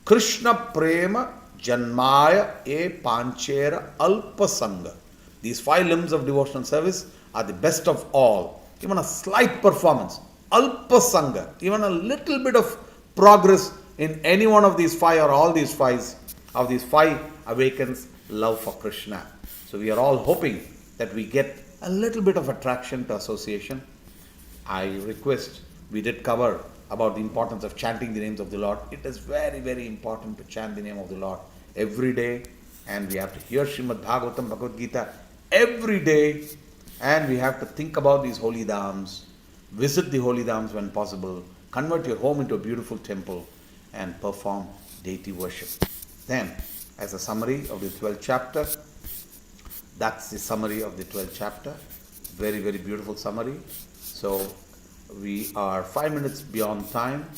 Krishna Prema Janmaya E Panchera Alpa Sangha. These 5 limbs of devotional service are the best of all. Even a slight performance, Alpa Sangha, even a little bit of progress in any one of these 5 or all these 5 awakens love for Krishna. So we are all hoping that we get a little bit of attraction to association. I request, we did cover about the importance of chanting the names of the Lord. It is very, very important to chant the name of the Lord every day. And we have to hear Srimad Bhagavatam, Bhagavad Gita every day. And we have to think about these holy dhams, visit the holy dhams when possible, convert your home into a beautiful temple and perform deity worship. Then, as a summary of the 12th chapter, that's the summary of the 12th chapter. Very, very beautiful summary. So, we are 5 minutes beyond time,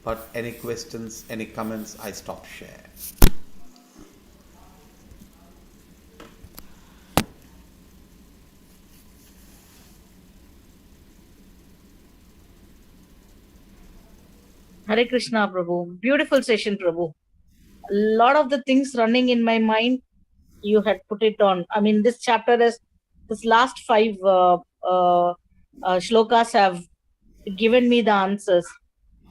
But any questions, any comments, I stop share. Hare Krishna, Prabhu. Beautiful session, Prabhu. A lot of the things running in my mind, you had put it on. I mean, this chapter is, this last five shlokas have given me the answers.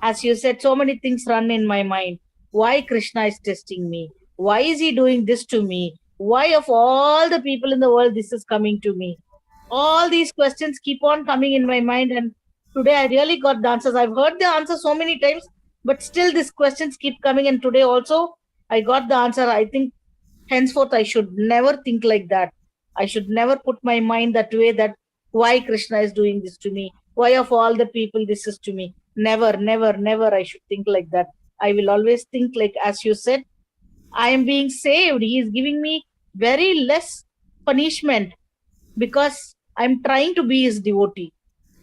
As you said, so many things run in my mind. Why Krishna is testing me? Why is he doing this to me? Why, of all the people in the world, this is coming to me? All these questions keep on coming in my mind, and today I really got the answers. I've heard the answer so many times, but still these questions keep coming, and today also I got the answer. I think henceforth I should never think like that. I should never put my mind that way, that why Krishna is doing this to me, why of all the people this is to me. Never, never, never I should think like that. I will always think like, as you said, I am being saved. He is giving me very less punishment because I'm trying to be his devotee,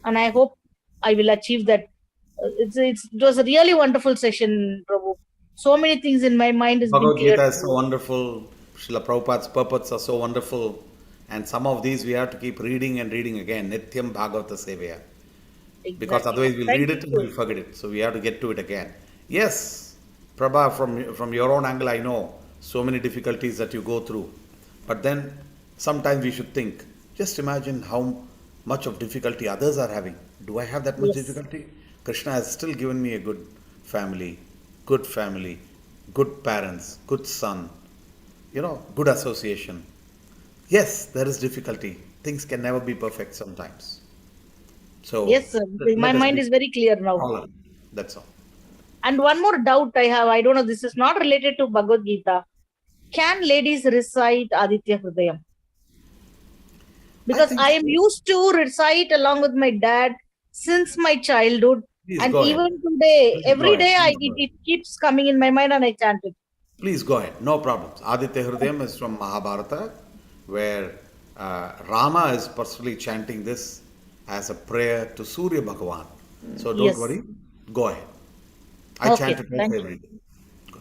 and I hope I will achieve that. It was a really wonderful session, Prabhu. So many things in my mind has been Bhagavad cleared. Gita is so wonderful. Srila Prabhupada's purports are so wonderful. And some of these we have to keep reading and reading again. Nityam Bhagavata Sevaya. Because Exactly. otherwise we'll Thank read it and you. we'll forget it. So we have to get to it again. Yes, Prabha, from your own angle, I know so many difficulties that you go through. But then sometimes we should think, just imagine how much of difficulty others are having. Do I have that much Yes. difficulty? Krishna has still given me a family, good family, good parents, good son, good association. Yes, there is difficulty. Things can never be perfect sometimes. So Yes, sir. My let us mind be is very clear now. tolerant. That's all. And one more doubt I have, I don't know, this is not related to Bhagavad Gita. Can ladies recite Aditya Hridayam? Because think I am so. used to recite along with my dad since my childhood. Please And go ahead. even today, Please go every ahead. day Please go it, ahead. it keeps coming in my mind and I chant it. Please go ahead. No problems. Aditya Hridayam is from Mahabharata, where Rama is personally chanting this as a prayer to Surya Bhagavan. So don't Yes. worry. Go ahead. I Okay. chant it Thank every you. day.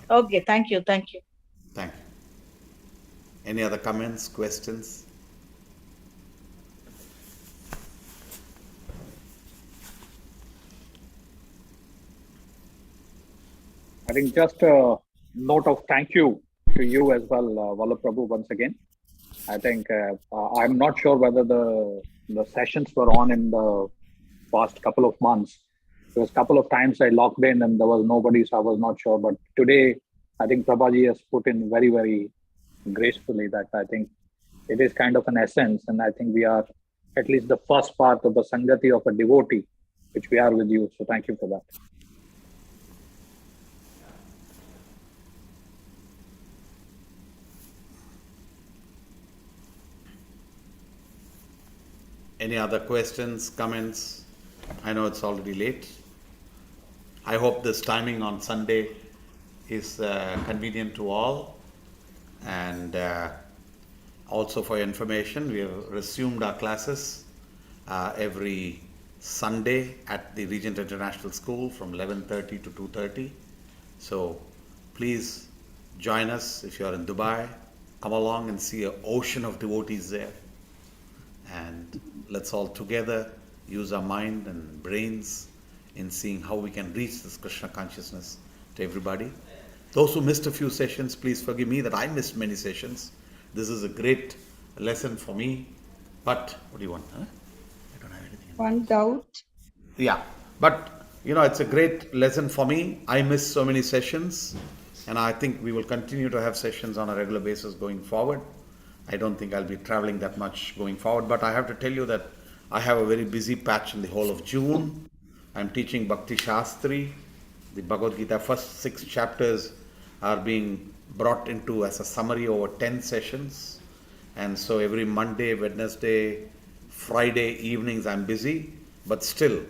Okay. Thank you. Thank you. Thank you. Any other comments, questions? I think just a note of thank you to you as well, Vallabh Prabhu, once again. I think I'm not sure whether the sessions were on in the past couple of months. There was a couple of times I logged in and there was nobody, so I was not sure. But today, I think Prabhaji has put in very, very gracefully that I think it is kind of an essence. And I think we are at least the first part of the Sangati of a devotee, which we are with you. So thank you for that. Any other questions, comments? I know it's already late. I hope this timing on Sunday is convenient to all. And also for your information, we have resumed our classes every Sunday at the Regent International School from 11:30 to 2:30. So please join us if you are in Dubai. Come along and see an ocean of devotees there. And let's all together use our mind and brains in seeing how we can reach this Krishna consciousness to everybody. Those who missed a few sessions, please forgive me that I missed many sessions. This is a great lesson for me. But what do you want? Huh? I don't have anything. One doubt. Yeah, but it's a great lesson for me. I missed so many sessions, and I think we will continue to have sessions on a regular basis going forward. I don't think I'll be traveling that much going forward, but I have to tell you that I have a very busy patch in the whole of June. I'm teaching Bhakti Shastri. The Bhagavad Gita first 6 chapters are being brought into as a summary over 10 sessions. And so every Monday, Wednesday, Friday evenings I'm busy, but still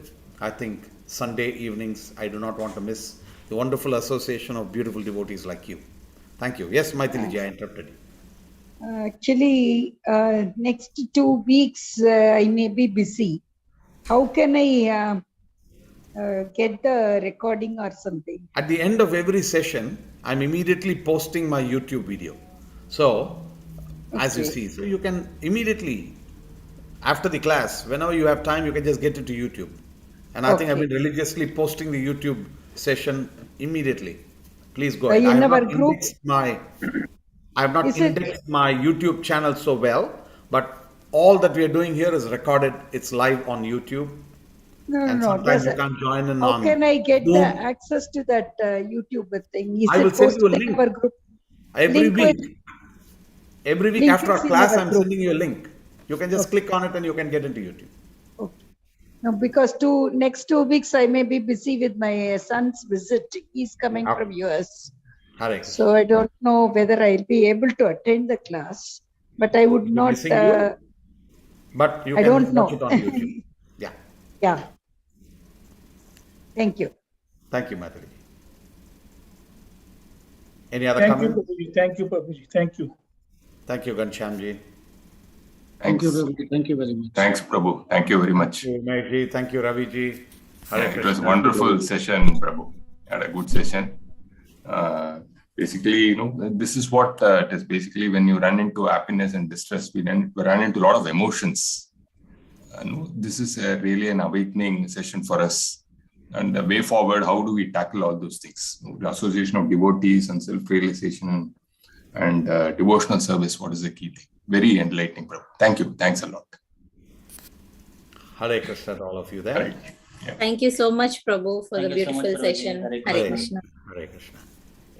I think Sunday evenings I do not want to miss the wonderful association of beautiful devotees like you. Thank you. Yes, Maithili ji, I interrupted you. Actually, next 2 weeks I may be busy. How can I get the recording or something. At the end of every session, I'm immediately posting my YouTube video. So, as you Okay. see, so you can immediately, after the class, whenever you have time, you can just get into YouTube. And I think I've Okay. been religiously posting the YouTube session immediately. Please go ahead. In our group, I have not is it? indexed my YouTube channel so well, but all that we are doing here is recorded. It's live on YouTube. And No. sometimes you can't join in How on can I get the Zoom. access to that YouTube thing? Is I will it send you a posted in link our group? every Link week. will- Every week Link after our is in class, our I'm group. sending you a link. You can just click on it and you can get into YouTube. Okay. No, because next 2 weeks I may be busy with my son's visit. He's coming Okay. from US. Hare. So I don't know whether I'll be able to attend the class, but I would We'll be not. missing you, but you I can don't watch know. it on YouTube. Yeah. Yeah. Thank you. Thank you, Madhuri. Any other Thank you, comment? Prabhuji. Thank you, Prabhuji. Thank you. Thank you, Ghanshyamji. Thank you, Thanks. Prabhuji. Thank you very much. Thanks, Prabhu. Thank you very much. Thank you, Umesh. Thank you, Raviji. Hare Yeah, it was a Krishna. wonderful session, Prabhu. Had a good session. Basically, this is what it is. Basically, when you run into happiness and distress, we run into a lot of emotions. This is really an awakening session for us. And the way forward, how do we tackle all those things? The association of devotees and self-realization and devotional service, what is the key thing? Very enlightening, Prabhu. Thank you. Thanks a lot. Hare Krishna to all of you there. Right. Yeah. Thank you so much, Prabhu, for Thank the you so much, beautiful Prabhuji. session. Hare Hare Krishna. Krishna. Hare Krishna.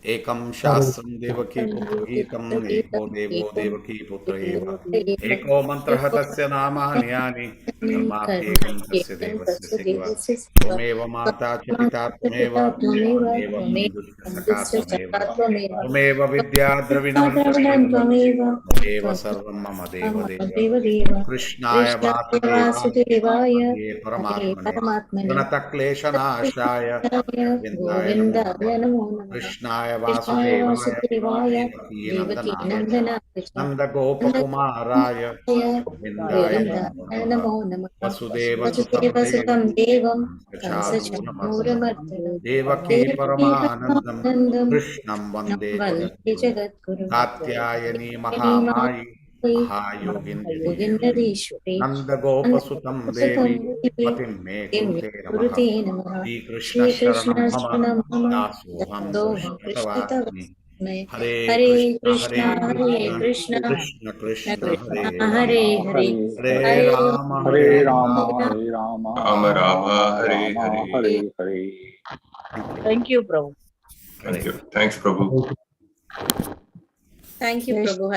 Ekam shastram devaki putra geetam eko devo devaki putra eva eko mantraha tasya namani yani dharmatyekam tasya devasya siva tvameva mata cha pita tvameva evam dusya saka tvameva tvameva vidya dravinam tvameva eva sarvam mama deva deva krishnaya vasudevaya hare paramatmane pranata kleshanashaya vindaya namo namah Krishnaya Vasudevaya Devaki Nandana Nanda Gopakumaraya Vindaya Namo Namah Vasudeva Sutam Devam Kansachamuramardana Devaki Paramanandam Krishnam Vande Jagadguru Katyayani Mahamayi Mahayogindri Nanda Gopasutam Devi Patim Me Kurute Namaha Shri Krishna Sharanam Mama Dasoham Krishna Tavasmi Hare Krishna Krishna Krishna Hare Hare Rama Hare Hare Rama, Rama. Hare Rama, Rama Rama, Hare Rama, Hare. Hare Hare. Thank you, Prabhu. Thank you. Thanks, Prabhu. Thank you, Prabhu. Hare